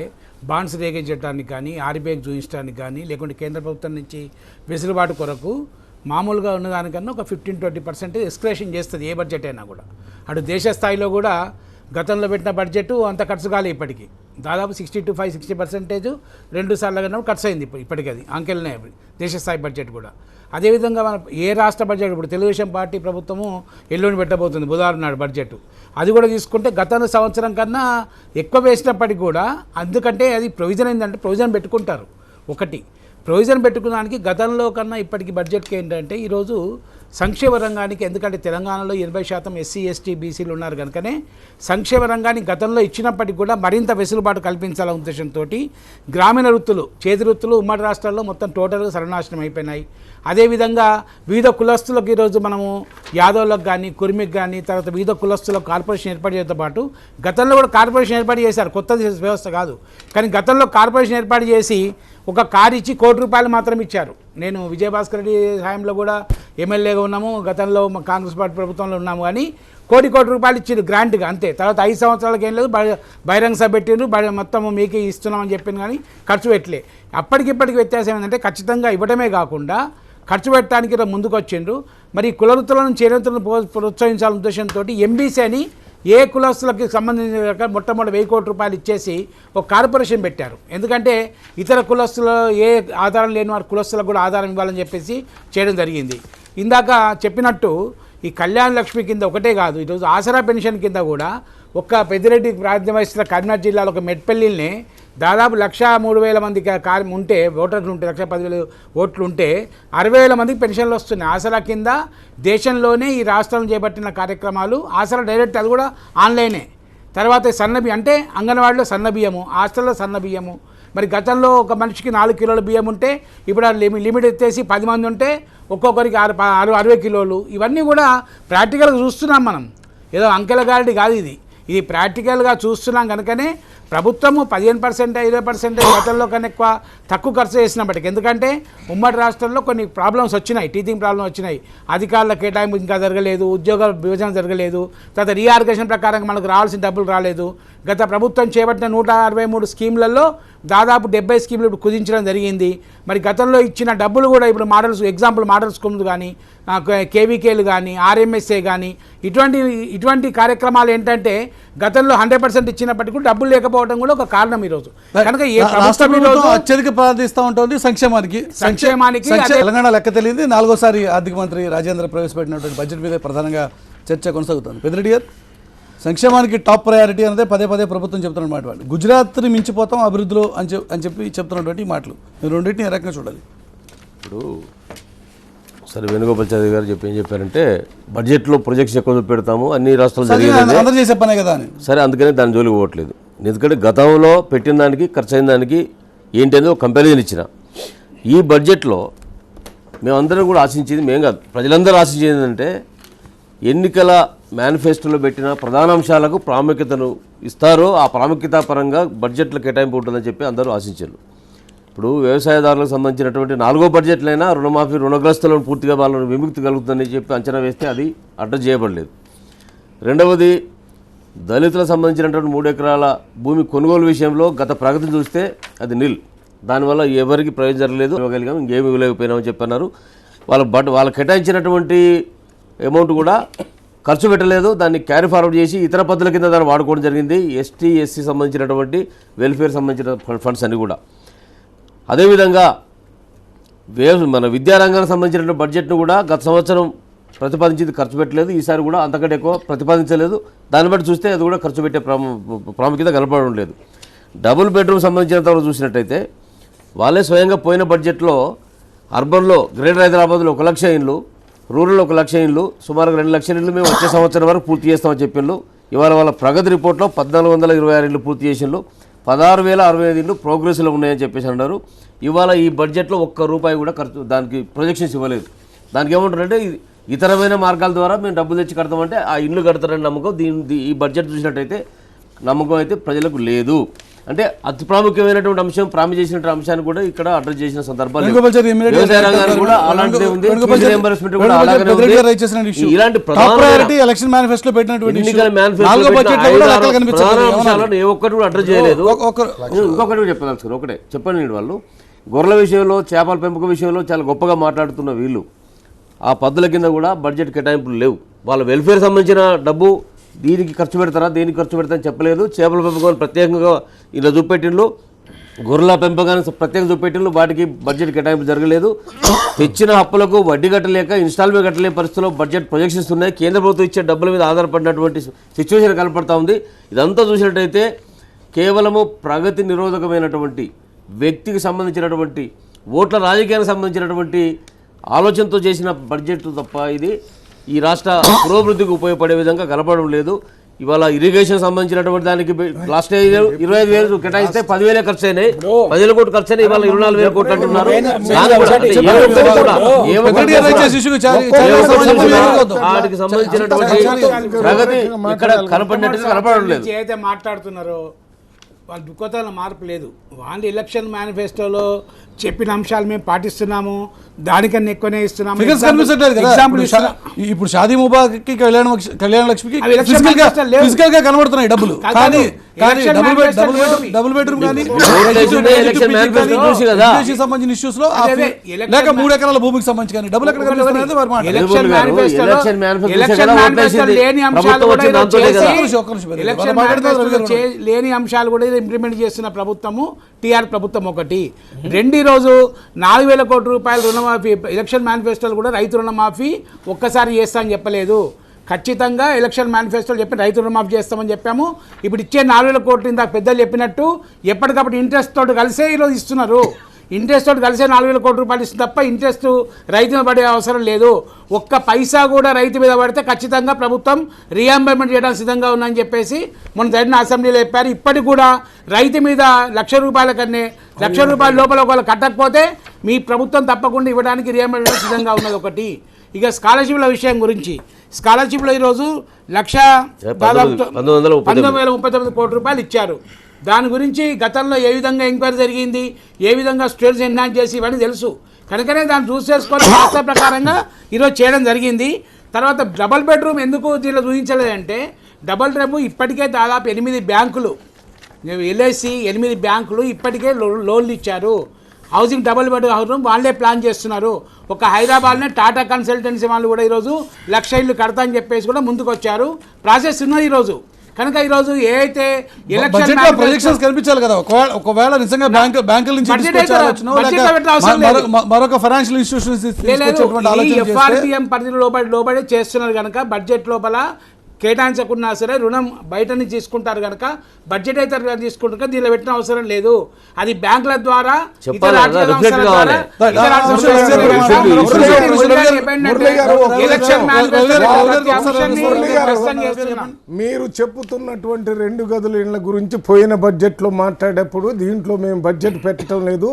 [SPEAKER 6] బాండ్స్ రేగించడానికి కానీ ఆర్బీఐకి చూపించడానికి కానీ లేకుంటే కేంద్ర ప్రభుత్వం నుంచి వెసులుబాటు కొరకు మామూలుగా ఉన్నదానికన్నా ఒక 15-20% ఎస్కలేషన్ చేస్తుంది ఏ బడ్జెట్ అయినా కూడా. అటు దేశ స్థాయిలో కూడా గతంలో పెట్టిన బడ్జెట్ అంత ఖర్చు కాలే. ఇప్పటికీ దాదాపు 60% 2 సార్లు కన్నా ఖర్చు అయింది. ఇప్పటికీ అది అంకెలనే దేశ స్థాయి బడ్జెట్ కూడా. అదేవిధంగా మన ఏ రాష్ట్ర బడ్జెట్ ఇప్పుడు తెలుగుదేశం పార్టీ ప్రభుత్వము ఎల్లుండి పెట్టబోతుంది బుధవారం నాడు బడ్జెట్. అది కూడా తీసుకుంటే గత సంవత్సరం కన్నా ఎక్కువ వేసినప్పటికీ కూడా, అందుకంటే అది ప్రొవిజన్ ఏంటంటే ప్రొవిజన్ పెట్టుకుంటారు. ఒకటి ప్రొవిజన్ పెట్టుకోవడానికి గతంలో కన్నా ఇప్పటికి బడ్జెట్కి ఏంటంటే ఈరోజు సంక్షేమ రంగానికి, ఎందుకంటే తెలంగాణలో 80% ఎస్సీ ఎస్టీ బీసీలు ఉన్నారు కనుకనే సంక్షేమ రంగానికి గతంలో ఇచ్చినప్పటికీ కూడా మరింత వెసులుబాటు కల్పించాలనే ఉద్దేశంతో గ్రామీణ వృత్తులు, చేతి వృత్తులు ఉమ్మడి రాష్ట్రాల్లో మొత్తం టోటల్గా సర్వనాశనం అయిపోయినాయి. అదేవిధంగా వివిధ కులస్తులకు ఈరోజు మనము యాదవులకు కానీ, కుర్మికి కానీ, తర్వాత వివిధ కులస్తులకు కార్పొరేషన్ ఏర్పాటు చేయడంతో పాటు గతంలో కూడా కార్పొరేషన్ ఏర్పాటు చేశారు, కొత్త వ్యవస్థ కాదు. కానీ గతంలో కార్పొరేషన్ ఏర్పాటు చేసి ఒక కారు ఇచ్చి ₹1 కోటి మాత్రం ఇచ్చారు. నేను విజయభాస్కర్ రెడ్డి హయాంలో కూడా ఎమ్మెల్యేగా ఉన్నాము, గతంలో కాంగ్రెస్ పార్టీ ప్రభుత్వంలో ఉన్నాము. కానీ ₹1 కోటి ఇచ్చారు గ్రాంట్గా, అంతే. తర్వాత 5 సంవత్సరాలకి ఏం లేదు, బహిరంగ సభ పెట్టిండ్రు, మొత్తం మీకే ఇస్తున్నామని చెప్పింది, కానీ ఖర్చు పెట్టలే. అప్పటికిప్పటికి వ్యత్యాసం ఏంటంటే ఖచ్చితంగా ఇవ్వడమే కాకుండా ఖర్చు పెట్టడానికి ముందుకు వచ్చిండ్రు. మరి కులవృత్తులను, చేనేతలను ప్రోత్సహించాలనే ఉద్దేశంతో ఎంబీసీ అని ఏ కులస్తులకు సంబంధించిన మొట్టమొదటి ₹1,000 కోట్లు ఇచ్చేసి ఒక కార్పొరేషన్ పెట్టారు. ఎందుకంటే ఇతర కులస్తులు, ఏ ఆధారం లేని వారి కులస్తులకు కూడా ఆధారం ఇవ్వాలని చెప్పేసి చేయడం జరిగింది. ఇందాక చెప్పినట్టు ఈ కళ్యాణ లక్ష్మి కింద ఒకటే కాదు, ఈరోజు ఆసరా పెన్షన్ కింద కూడా ఒక్క పెద్దిరెడ్డి ప్రాతినిధ్యం వహిస్తున్న కరీంనగర్ జిల్లాలో ఒక మెట్పల్లిని దాదాపు 1,03,000 మంది ఉంటే, ఓటర్లు ఉంటే, 1,10,000 ఓట్లు ఉంటే 60,000 మందికి పెన్షన్లు వస్తున్నాయి. ఆసరా కింద దేశంలోనే ఈ రాష్ట్రం చేపట్టిన కార్యక్రమాలు ఆసరా డైరెక్ట్, అది కూడా ఆన్లైనే. తర్వాత సన్నబియ్యం అంటే అంగన్వాడీలో సన్నబియ్యము, హాస్టల్లో సన్నబియ్యము. మరి గతంలో ఒక మనిషికి 4 కిలోల బియ్యం ఉంటే ఇప్పుడు ఆ లిమిట్ ఎత్తేసి 10 మంది ఉంటే ఒక్కొక్కరికి 60 కిలోలు. ఇవన్నీ కూడా ప్రాక్టికల్గా చూస్తున్నాం మనం, ఏదో అంకెల గాడి కాదు ఇది ప్రాక్టికల్గా చూస్తున్నాం. కనుకనే ప్రభుత్వము 15%, 20% గతంలో కన్నా తక్కువ ఖర్చు చేసినప్పటికీ, ఎందుకంటే ఉమ్మడి రాష్ట్రంలో కొన్ని ప్రాబ్లమ్స్ వచ్చినాయి, టీచింగ్ ప్రాబ్లమ్స్ వచ్చినాయి, అధికారుల కేటాయింపు ఇంకా జరగలేదు, ఉద్యోగ విభజన జరగలేదు, తర్వాత రీఆర్గనైజేషన్ ప్రకారం మనకు రావాల్సిన డబ్బులు రాలేదు. గత ప్రభుత్వం చేపట్టిన 163 స్కీములలో దాదాపు 70 స్కీములు ఇప్పుడు కుదించడం జరిగింది. మరి గతంలో ఇచ్చిన డబ్బులు కూడా ఇప్పుడు మోడల్ స్కూమ్స్ కానీ, కేవీకేలు కానీ, ఆర్ఎంఎస్ఏ కానీ, ఇటువంటి కార్యక్రమాలు ఏంటంటే గతంలో 100% ఇచ్చినప్పటికీ కూడా డబ్బులు లేకపోవడం కూడా ఒక కారణం ఈరోజు. కనుక
[SPEAKER 1] అత్యధిక ప్రార్థిస్తూ ఉంటుంది సంక్షేమానికి. తెలంగాణ లెక్క తెలియదు 4వసారి ఆర్థిక మంత్రి రాజేంద్ర ప్రవేశపెట్టినటువంటి బడ్జెట్ మీద ప్రధానంగా చర్చ కొనసాగుతుంది. పెద్దిరెడ్డి గారు, సంక్షేమానికి టాప్ ప్రయారిటీ అనేది పదే ప్రభుత్వం చెప్తున్నమాట. వాళ్ళు గుజరాత్ని మించిపోతాం అభివృద్ధిలో అని చెప్పి చెప్తున్నటువంటి మాటలు, మీరు రెండింటిని ఏ రకంగా చూడాలి?
[SPEAKER 2] ఇప్పుడు సరే, వేణుగోపాల్ చౌదరి గారు ఏం చెప్పారంటే బడ్జెట్లో ప్రొజెక్ట్స్ ఎక్కువ పెడతాము, అన్ని రాష్ట్రాలు
[SPEAKER 1] అందరూ చేసే పనే కదా అని.
[SPEAKER 2] సరే, అందుకనే దాని జోలికి పోవట్లేదు. ఎందుకంటే గతంలో పెట్టిన దానికి ఖర్చు అయిన దానికి ఏంటనేది ఒక కంపారిజన్ ఇచ్చిన. ఈ బడ్జెట్లో మేమందరం కూడా ఆశించేది, మేము కాదు ప్రజలందరూ ఆశించేది ఏంటంటే ఎన్నికల మేనిఫెస్టోలో పెట్టిన ప్రధాన అంశాలకు ప్రాముఖ్యతను ఇస్తారో ఆ ప్రాముఖ్యత పరంగా బడ్జెట్లో కేటాయింపు ఉంటుందని చెప్పి అందరూ ఆశించారు. ఇప్పుడు వ్యవసాయదారులకు సంబంధించినటువంటి 4వ బడ్జెట్లైనా రుణమాఫీ, రుణగ్రస్తులను పూర్తిగా వాళ్ళను విముక్తి కలుగుతుందని చెప్పి అంచనా వేస్తే అది అడ్రస్ చేయబడలేదు. రెండవది, దళితులకు సంబంధించినటువంటి 3 ఎకరాల భూమి కొనుగోలు విషయంలో గత ప్రగతిని చూస్తే అది నిల్, దానివల్ల ఎవరికి ప్రయోజనం జరగలేదు, ఇవ్వగలిగాం, ఇంకేమి ఇవ్వలేకపోయినామని చెప్పన్నారు. వాళ్ళు కేటాయించినటువంటి అమౌంట్ కూడా ఖర్చు పెట్టలేదు, దాన్ని క్యారీ ఫార్వర్డ్ చేసి ఇతర పద్ధతుల కింద దాన్ని వాడుకోవడం జరిగింది. ఎస్టీ ఎస్సీ సంబంధించినటువంటి వెల్ఫేర్ సంబంధించిన ఫండ్స్ అన్నీ కూడా. అదేవిధంగా మన విద్యారంగానికి సంబంధించిన బడ్జెట్ను కూడా గత సంవత్సరం ప్రతిపాదించింది ఖర్చు పెట్టలేదు, ఈసారి కూడా అంతకంటే ఎక్కువ ప్రతిపాదించలేదు. దాన్ని బట్టి చూస్తే అది కూడా ఖర్చు పెట్టే ప్రాముఖ్యత కనపడడం లేదు. డబుల్ బెడ్రూమ్ సంబంధించినంత చూసినట్టయితే వాళ్ళే స్వయంగా పోయిన బడ్జెట్లో అర్బన్లో గ్రేటర్ హైదరాబాద్లో 1 లక్ష ఇండ్లు, రూరల్లో 1 లక్ష ఇండ్లు, సుమారుగా 2 లక్షల ఇండ్లు మేము వచ్చే సంవత్సరం వరకు పూర్తి చేస్తామని చెప్పిండ్రు. ఇవాళ వాళ్ళ ప్రగతి రిపోర్ట్లో 1,426 ఇండ్లు పూర్తి చేసిండ్రు, 16,065 ఇండ్లు ప్రోగ్రెస్లో ఉన్నాయని చెప్పేసి అన్నారు. ఇవాళ ఈ బడ్జెట్లో ₹1 కూడా ఖర్చు, దానికి ప్రొజెక్షన్స్ ఇవ్వలేదు. దానికి ఏమంటారంటే ఇతరమైన మార్గాల ద్వారా మేము డబ్బులు తెచ్చి కడతామంటే ఆ ఇండ్లు కడతారని నమ్మకం ఈ బడ్జెట్ చూసినట్టయితే నమ్మకం అయితే ప్రజలకు లేదు. అంటే అతి ప్రాముఖ్యమైనటువంటి అంశం, ప్రామిస్ చేసినటువంటి అంశాన్ని కూడా ఇక్కడ అడ్రస్ చేసిన సందర్భాలు వ్యవసాయ రంగానికి కూడా అలాంటిదే ఉంది. రీఎంబర్స్మెంట్ కూడా అలాగే ఉంది. ఇలాంటి ప్రధాన అంశాలను ఏ ఒక్కటి కూడా అడ్రస్ చేయలేదు. ఇంకొకటి చెప్పదలుచుకున్నారు, ఒకటే చెప్పండి. వాళ్ళు గొర్రెల విషయంలో, చేపల పెంపకం విషయంలో చాలా గొప్పగా మాట్లాడుతున్న వీళ్ళు ఆ పద్ధతుల కింద కూడా బడ్జెట్ కేటాయింపులు లేవు. వాళ్ళ వెల్ఫేర్ సంబంధించిన డబ్బు దీనికి ఖర్చు పెడతారా, దేనికి ఖర్చు పెడతారని చెప్పలేదు. చేపల పెంపకాన్ని ప్రత్యేకంగా ఇలా చూపెట్టిండ్రు, గొర్రెల పెంపకాన్ని ప్రత్యేకంగా చూపెట్టిండ్రు, వాటికి బడ్జెట్ కేటాయింపు జరగలేదు. తెచ్చిన అప్పులకు వడ్డీ కట్టలేక, ఇన్స్టాల్మెంట్ కట్టలేని పరిస్థితుల్లో బడ్జెట్ ప్రొజెక్షన్స్ ఉన్నాయి. కేంద్ర ప్రభుత్వం ఇచ్చే డబ్బుల మీద ఆధారపడినటువంటి సిచ్యువేషన్ కనపడతా ఉంది. ఇదంతా చూసినట్టయితే కేవలము ప్రగతి నిరోధకమైనటువంటి వ్యక్తికి సంబంధించినటువంటి, ఓట్ల రాజకీయానికి సంబంధించినటువంటి ఆలోచనతో చేసిన బడ్జెట్ తప్ప ఇది ఈ రాష్ట్ర పురోభివృద్ధికి ఉపయోగపడే విధంగా కనపడడం లేదు. ఇవాళ ఇరిగేషన్ సంబంధించినటువంటి దానికి లాస్ట్ 25,000 కేటాయిస్తే 10,000 ఖర్చు అయినాయి, 10,000 కోట్లు ఖర్చు అయినాయి, ఇవాళ 24,000 కోట్లు అంటున్నారు. వాటికి సంబంధించినటువంటి ప్రగతి ఇక్కడ కనపడినట్టుగా కనపడడం లేదు.
[SPEAKER 6] ఏదైతే మాట్లాడుతున్నారో వాళ్ళ దృక్పథాల మార్పు లేదు. వాళ్ళు ఎలక్షన్ మేనిఫెస్టోలో చెప్పిన అంశాలు మేము పాటిస్తున్నాము, దానికన్నా ఎక్కువనే ఇస్తున్నాము.
[SPEAKER 1] ఇప్పుడు షాదీ ముబారక్కి కళ్యాణ లక్ష్మికి ఫిజికల్ గా కనబడుతున్నాయి డబ్బులు, కానీ డబుల్ బెడ్రూమ్ కానీ సంబంధించిన ఇష్యూస్ లో లేక 3 ఎకరాల భూమికి సంబంధించి కానీ డబ్బులు ఎక్కడ కనిపిస్తున్నాయి వారి మాట.
[SPEAKER 6] లేని అంశాలు కూడా ఇంప్లిమెంట్ చేస్తున్న ప్రభుత్వము టీఆర్ ప్రభుత్వం ఒకటి. ఈరోజు 4,000 కోట్ల రూపాయలు రుణమాఫీ ఎలక్షన్ మేనిఫెస్టోలు కూడా రైతు రుణమాఫీ ఒక్కసారి చేస్తా అని చెప్పలేదు. ఖచ్చితంగా ఎలక్షన్ మేనిఫెస్టోలు చెప్పి రైతు రుణమాఫీ చేస్తామని చెప్పాము. ఇప్పుడు ఇచ్చే 4,000 కోట్లు ఇందాక పెద్దలు చెప్పినట్టు ఎప్పటికప్పుడు ఇంట్రెస్ట్ తోటి కలిసే ఈరోజు ఇస్తున్నారు. ఇంట్రెస్ట్ తోటి కలిసే 4,000 కోట్ల రూపాయలు ఇస్తుంది తప్ప ఇంట్రెస్ట్ రైతు మీద పడే అవసరం లేదు. ఒక్క పైసా కూడా రైతు మీద పడితే ఖచ్చితంగా ప్రభుత్వం రీఎంబర్స్మెంట్ చేయడానికి సిద్ధంగా ఉందని చెప్పేసి మొన్న జరిగిన అసెంబ్లీలో చెప్పారు. ఇప్పటికి కూడా రైతు మీద ₹1,00,000 లోపల ఒకవేళ కట్టకపోతే మీ ప్రభుత్వం తప్పకుండా ఇవ్వడానికి రీఎంబర్స్మెంట్ సిద్ధంగా ఉన్నది ఒకటి. ఇక స్కాలర్షిప్ల విషయం గురించి, స్కాలర్షిప్లో ఈరోజు 19,039 కోట్ల రూపాయలు ఇచ్చారు. దాని గురించి గతంలో ఏ విధంగా ఎంక్వైరీ జరిగింది, ఏ విధంగా స్టూడెంట్స్ ఎన్హాన్స్ చేసి ఇవన్నీ తెలుసు కనుకనే దాన్ని చూస్ చేసుకొని వాస్తవ ప్రకారంగా ఈరోజు చేయడం జరిగింది. తర్వాత డబల్ బెడ్రూమ్ ఎందుకు దీనిలో చూపించలేదంటే, డబల్ బెడ్రూమ్ ఇప్పటికే దాదాపు 8 బ్యాంకులు ఎల్ఐసి 8 బ్యాంకులు ఇప్పటికే లోన్లు ఇచ్చారు. హౌసింగ్ డబల్ బెడ్రూమ్ హౌస్ వాళ్ళే ప్లాన్ చేస్తున్నారు. ఒక హైదరాబాద్నే టాటా కన్సల్టెన్సీ వాళ్ళు కూడా ఈరోజు 1,00,000 ఇళ్ళు కడతా అని చెప్పేసి కూడా ముందుకు వచ్చారు. ప్రాసెస్ ఉన్నది ఈరోజు. కనుక ఈరోజు ఏ అయితే
[SPEAKER 1] ప్రొజెక్షన్స్ కనిపించాలి కదా, ఒకవేళ నిజంగా బ్యాంకుల నుంచి మరొక ఫైనాన్షియల్ ఇన్స్టిట్యూషన్స్
[SPEAKER 6] ఎఫ్ఆర్బిఎం పరిధిలో లోబడి చేస్తున్నారు కనుక బడ్జెట్ లోపల కేటాయించకున్నా సరే రుణం బయట నుంచి తీసుకుంటారు కనుక బడ్జెట్ అయితే తీసుకుంటారు, దీనిలో పెట్టిన అవసరం లేదు. అది బ్యాంకుల ద్వారా
[SPEAKER 4] మీరు చెప్పుతున్నటువంటి 2 గదుల ఇళ్ల గురించి పోయిన బడ్జెట్లో మాట్లాడేప్పుడు దీంట్లో మేము బడ్జెట్ పెట్టడం లేదు,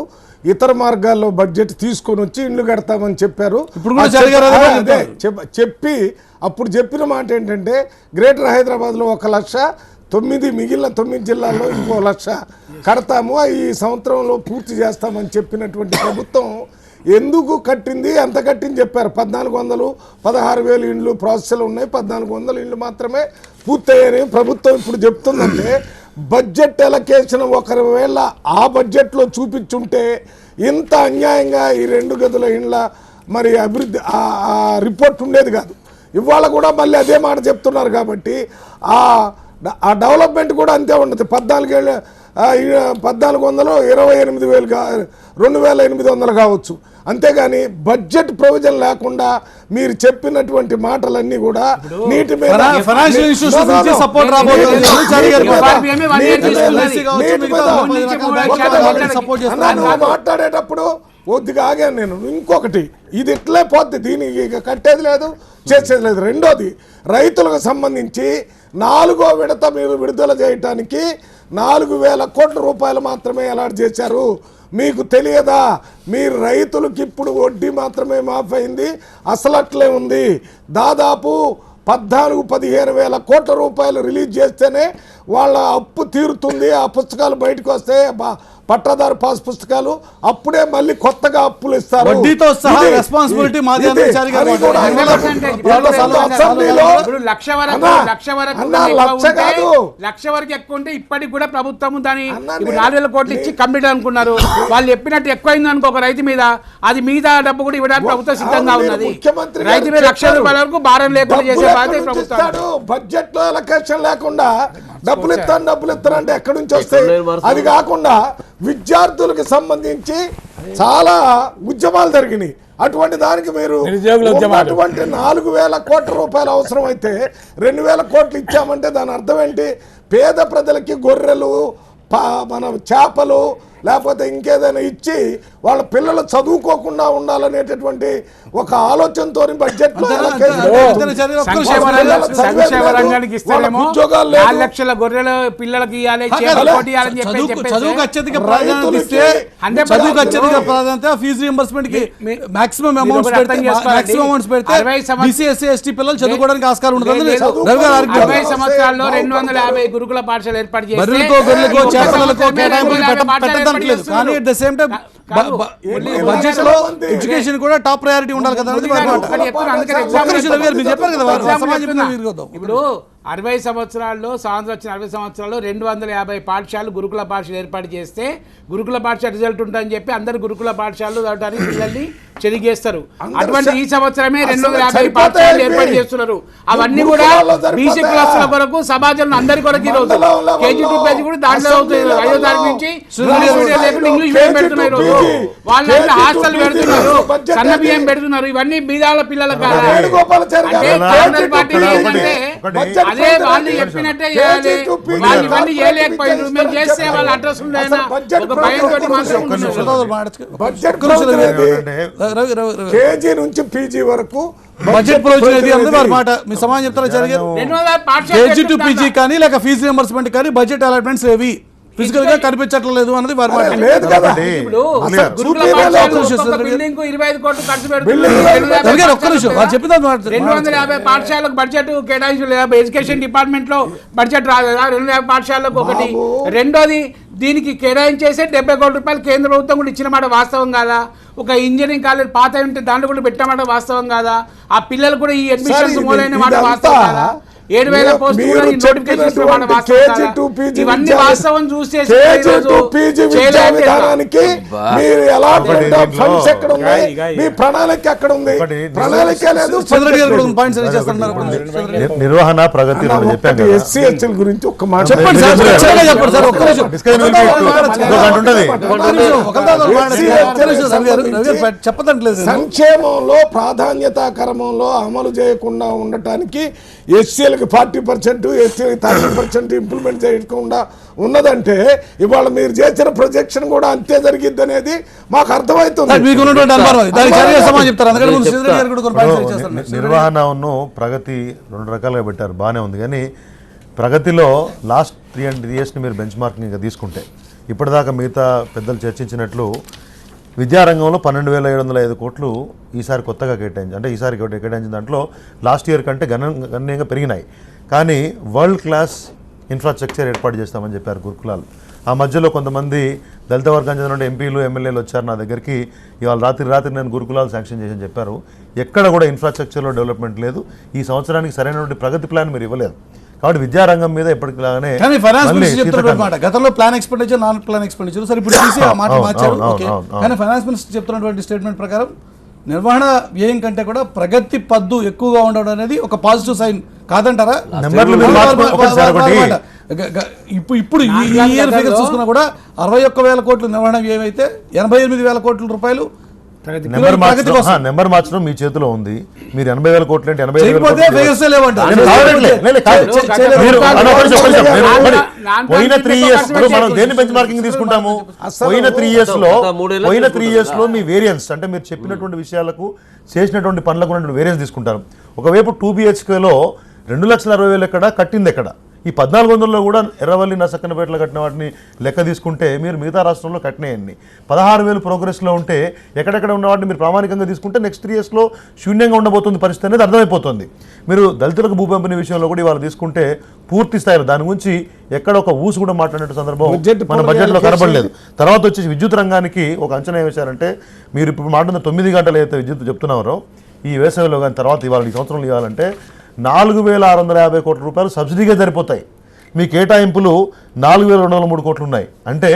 [SPEAKER 4] ఇతర మార్గాల్లో బడ్జెట్ తీసుకొని వచ్చి ఇల్లు కడతామని చెప్పారు. చెప్పి అప్పుడు చెప్పిన మాట ఏంటంటే గ్రేటర్ హైదరాబాద్లో 1,00,000, మిగిలిన 9 జిల్లాల్లో ఇంకో 1,00,000 కడతాము, ఈ సంవత్సరంలో పూర్తి చేస్తామని చెప్పినటువంటి ప్రభుత్వం ఎందుకు కట్టింది, ఎంత కట్టింది చెప్పారు. 1,400, 16,000 ఇండ్లు ప్రాసెస్లో ఉన్నాయి, 1,400 ఇండ్లు మాత్రమే పూర్తయ్యాయని ప్రభుత్వం ఇప్పుడు చెప్తుందంటే బడ్జెట్ ఎలకేషన్ ఒకవేళ ఆ బడ్జెట్లో చూపించుంటే ఇంత అన్యాయంగా ఈ 2 గదుల ఇండ్ల మరి అభివృద్ధి ఆ రిపోర్ట్ ఉండేది కాదు. ఇవాళ కూడా మళ్ళీ అదే మాట చెప్తున్నారు కాబట్టి ఆ డెవలప్మెంట్ కూడా అంతే ఉండదు. 14,000 28,000 2,800 కావచ్చు, అంతేగాని బడ్జెట్ ప్రొవిజన్ లేకుండా మీరు చెప్పినటువంటి మాటలన్నీ కూడా నీటి మీద మాట్లాడేటప్పుడు కొద్దిగా ఆగాను నేను. ఇంకొకటి, ఇది ఇట్లే పోద్ది, దీనికి కట్టేది లేదు చేసేది లేదు. రెండోది, రైతులకు సంబంధించి 4వ విడత మీరు విడుదల చేయటానికి 4,000 కోట్ల రూపాయలు మాత్రమే అలాట్ చేశారు. మీకు తెలియదా, మీరు రైతులకు ఇప్పుడు వడ్డీ మాత్రమే మాఫ్ అయింది, అసలు అట్లే ఉంది. దాదాపు 14-15 వేల కోట్ల రూపాయలు రిలీజ్ చేస్తేనే వాళ్ళ అప్పు తీరుతుంది. ఆ పుస్తకాలు బయటకు వస్తే పట్టాదారు పాస్ పుస్తకాలు, అప్పుడే మళ్ళీ కొత్తగా అప్పులు ఇస్తారు.
[SPEAKER 1] వడ్డీతో సహా రెస్పాన్సిబిలిటీ మాది
[SPEAKER 6] కాదు. 1,00,000 వరకు ఎక్కువ ఉంటే ఇప్పటికి కూడా ప్రభుత్వం దాని 4,000 కోట్లు ఇచ్చి కంప్లీట్ అనుకున్నారు. వాళ్ళు చెప్పినట్టు ఎక్కువైంది అనుకో ఒక రైతు మీద, అది మీద డబ్బు కూడా ఇవ్వడానికి ప్రభుత్వం సిద్ధంగా ఉన్నది. రైతు మీద ₹1,00,000 వరకు భారం లేకుండా చేసే బాధ్యత ప్రభుత్వం.
[SPEAKER 4] బడ్జెట్ లో ఎలకేషన్ లేకుండా డబ్బులు ఇస్తాను అంటే ఎక్కడి నుంచి వస్తాయి? అది కాకుండా విద్యార్థులకు సంబంధించి చాలా ఉద్యమాలు జరిగినాయి. అటువంటి దానికి మీరు అటువంటి 4,000 కోట్ల రూపాయలు అవసరం అయితే 2,000 కోట్లు ఇచ్చామంటే దాని అర్థం ఏంటి? పేద ప్రజలకి గొర్రెలు, మన చేపలు, లేకపోతే ఇంకేదైనా ఇచ్చి వాళ్ళ పిల్లలు చదువుకోకుండా ఉండాలనేటటువంటి ఒక ఆలోచనతో బడ్జెట్
[SPEAKER 6] సంక్షేమ రంగానికి ఇస్తేనేమో 4 లక్షల గొర్రెల పిల్లలకి ఇవ్వాలి, చేపలు కోటి ఇవ్వాలని చెప్పేసి
[SPEAKER 1] చదువుకు అత్యధిక ప్రాధాన్యత ఇస్తే చదువుకు అత్యధిక ప్రాధాన్యత ఫీజు రియంబర్స్మెంట్ కి మాక్సిమం అమౌంట్స్ పెడితే బీసీ ఎస్సీ ఎస్టీ పిల్లలు చదువుకోవడానికి ఆస్కారం ఉంటుంది.
[SPEAKER 6] 60 సంవత్సరాల్లో 250 గురుకుల పాఠశాల ఏర్పాటు చేస్తే
[SPEAKER 1] కానీ at the same time budget లో ఎడ్యుకేషన్ కూడా టాప్ ప్రయారిటీ ఉండాలి కదా అనేది చెప్పారు కదా సమాజం.
[SPEAKER 6] ఇప్పుడు 60 సంవత్సరాల్లో స్వాతంత్రం వచ్చిన 60 సంవత్సరాల్లో 250 పాఠశాలలు గురుకుల పాఠశాల ఏర్పాటు చేస్తే గురుకుల పాఠశాల రిజల్ట్ ఉంటుందని చెప్పి అందరు గురుకుల పాఠశాలలు చదవడానికి పిల్లల్ని చెరిగేస్తారు. అటువంటి ఈ సంవత్సరమే 250 పాఠశాలలు ఏర్పాటు చేస్తున్నారు. అవన్నీ కూడా బీసీ క్లాసుల కొరకు సమాజంలో అందరి కొరకు ఈ రోజు కేజీ టు పేజీ కూడా దాంట్లో అవుతుంది. 5వ తారీఖు నుంచి ఇంగ్లీష్ మీడియం పెడుతున్నారు. ఈ రోజు వాళ్ళంతా హాస్టల్ పెడుతున్నారు, సన్న బియ్యం పెడుతున్నారు. ఇవన్నీ బీదాల పిల్లలకు అంటే కాంగ్రెస్ పార్టీ ఏంటంటే అదే వాళ్ళు చెప్పినట్టే చేయాలి. వాళ్ళు ఇవన్నీ చేయలేకపోయారు. మేము చేస్తే వాళ్ళ అడ్రస్ ఉండేనా ఒక భయంతో మాత్రం
[SPEAKER 4] కేజీ నుంచి పీజీ వరకు
[SPEAKER 1] బడ్జెట్ ప్రొవిజన్ వారి మాట మీ సమాజం చెప్తారా జరిగేది కేజీ టు పీజీ కానీ లేక ఫీజు రియంబర్స్మెంట్ కానీ బడ్జెట్ అలాట్మెంట్స్ ఏవి ఫిజికల్ గా కనిపించట్లేదు అన్నది వారి మాట. ఒక్క నిమిషం వారు చెప్పిన
[SPEAKER 6] 250 పాఠశాలకు బడ్జెట్ కేటాయించలేదు. ఎడ్యుకేషన్ డిపార్ట్మెంట్ లో బడ్జెట్ రాలేదా? 250 పాఠశాలకు ఒకటి. రెండోది దీనికి కేటాయించేసే 70 కోట్ల రూపాయలు కేంద్ర ప్రభుత్వం కూడా ఇచ్చిన మాట వాస్తవం కాదా? ఒక ఇంజనీరింగ్ కాలేజ్ పాత ఉంటే దాంట్లో కూడా పెట్టమాట వాస్తవం కాదా? ఆ పిల్లలు కూడా ఈ అడ్మిషన్స్ మొదలైన మాట వాస్తవం కాదా? 7,000 పోస్టులు కూడా ఈ నోటిఫికేషన్ ఇచ్చిన మాట వాస్తవం కాదా? ఇవన్నీ వాస్తవం చూస్తే
[SPEAKER 5] నిర్వహణ ప్రగతి
[SPEAKER 4] ఎస్సీ ఎస్టీల గురించి ఒక్క మాట
[SPEAKER 1] చెప్పదంటలేదు.
[SPEAKER 4] సంక్షేమంలో ప్రాధాన్యత క్రమంలో అమలు చేయకుండా ఉండటానికి ఎస్సీలకు 40%, ఎస్టీలకు 30% ఇంప్లిమెంట్ చేయకుండా ఉన్నదంటే ఇవాళ మీరు చేసిన ప్రొజెక్షన్ కూడా అంతే జరిగిద్ది అనేది మాకు అర్థమవుతుంది.
[SPEAKER 5] నిర్వహణను ప్రగతి 2 రకాలుగా పెట్టారు, బాగానే ఉంది. కానీ ప్రగతిలో లాస్ట్ 3 yearsని మీరు బెంచ్ మార్కింగ్ తీసుకుంటే ఇప్పటిదాకా మిగతా పెద్దలు చర్చించినట్లు విద్యారంగంలో 12,705 కోట్లు ఈసారి కొత్తగా కేటాయించి, అంటే ఈసారి కేటాయించిన దాంట్లో లాస్ట్ ఇయర్ కంటే గణనీయంగా పెరిగినాయి. కానీ వరల్డ్ క్లాస్ ఇన్ఫ్రాస్ట్రక్చర్ ఏర్పాటు చేస్తామని చెప్పారు గురుకులాలు. ఆ మధ్యలో కొంతమంది దళిత వర్గానికి చెందిన ఎంపీలు ఎమ్మెల్యేలు వచ్చారు నా దగ్గరికి, ఇవాళ రాత్రి నేను గురుకులాలు శాంక్షన్ చేసి చెప్పారు. ఎక్కడ కూడా ఇన్ఫ్రాస్ట్రక్చర్లో డెవలప్మెంట్ లేదు. ఈ సంవత్సరానికి సరైనటువంటి ప్రగతి ప్లాన్ మీరు ఇవ్వలేదు. కాబట్టి విద్యారంగం మీద ఎప్పటిలాగానే
[SPEAKER 1] గతంలో plan expenditure, non plan expenditure సరే ఇప్పుడు మార్చారు. కానీ ఫైనాన్స్ మినిస్టర్ చెప్తున్నటువంటి స్టేట్మెంట్ ప్రకారం నిర్వహణ వ్యయం కంటే కూడా ప్రగతి పద్దు ఎక్కువగా ఉండడం అనేది ఒక పాజిటివ్ సైన్ కాదంటారా? ఇప్పుడు ఈ ఇయర్ ఫిగర్ చూసుకున్నా కూడా 61,000 కోట్లు నిర్వహణ వ్యయం అయితే 88,000 కోట్ల రూపాయలు
[SPEAKER 5] నెంబర్ మార్చడం మీ చేతిలో ఉంది. మీరు 80,000 కోట్లు అంటే 80,000 పోయిన 3 years మనం దేని బెంచ్ మార్కింగ్ తీసుకుంటాము? పోయిన 3 years లో మీ వేరియన్స్ అంటే మీరు చెప్పినటువంటి విషయాలకు చేసినటువంటి పనులకు ఉన్నటువంటి వేరియన్స్ తీసుకుంటారు. ఒకవైపు 2 BHKలో 2,60,000 ఎక్కడ కట్టింది ఎక్కడ? ఈ 1400లో కూడా ఎర్రవల్లి నసక్కనపేటలో కట్టిన వాటిని లెక్క తీసుకుంటే మీరు మిగతా రాష్ట్రంలో కట్టినాయండి. 16,000 ప్రోగ్రెస్లో ఉంటే ఎక్కడెక్కడ ఉన్న వాటిని మీరు ప్రామాణికంగా తీసుకుంటే నెక్స్ట్ 3 yearsలో శూన్యంగా ఉండబోతుంది పరిస్థితి అనేది అర్థమైపోతుంది. మీరు దళితులకు భూ పంపిణీ విషయంలో కూడా ఇవాళ తీసుకుంటే పూర్తి స్థాయిలో దాని గురించి ఎక్కడ ఒక ఊసు కూడా మాట్లాడిన సందర్భం మన బడ్జెట్లో కనబడలేదు. తర్వాత వచ్చేసి విద్యుత్ రంగానికి ఒక అంచనా వేశారంటే మీరు ఇప్పుడు మాట్లాడిన 9 గంటలు అయితే విద్యుత్ చెప్తున్నారో ఈ వేసవిలో కానీ తర్వాత ఇవాళ ఈ సంవత్సరంలో ఇవ్వాలంటే 4,650 కోట్ల రూపాయలు సబ్సిడీగా సరిపోతాయి. మీ కేటాయింపులు 4,203 కోట్లు ఉన్నాయి. అంటే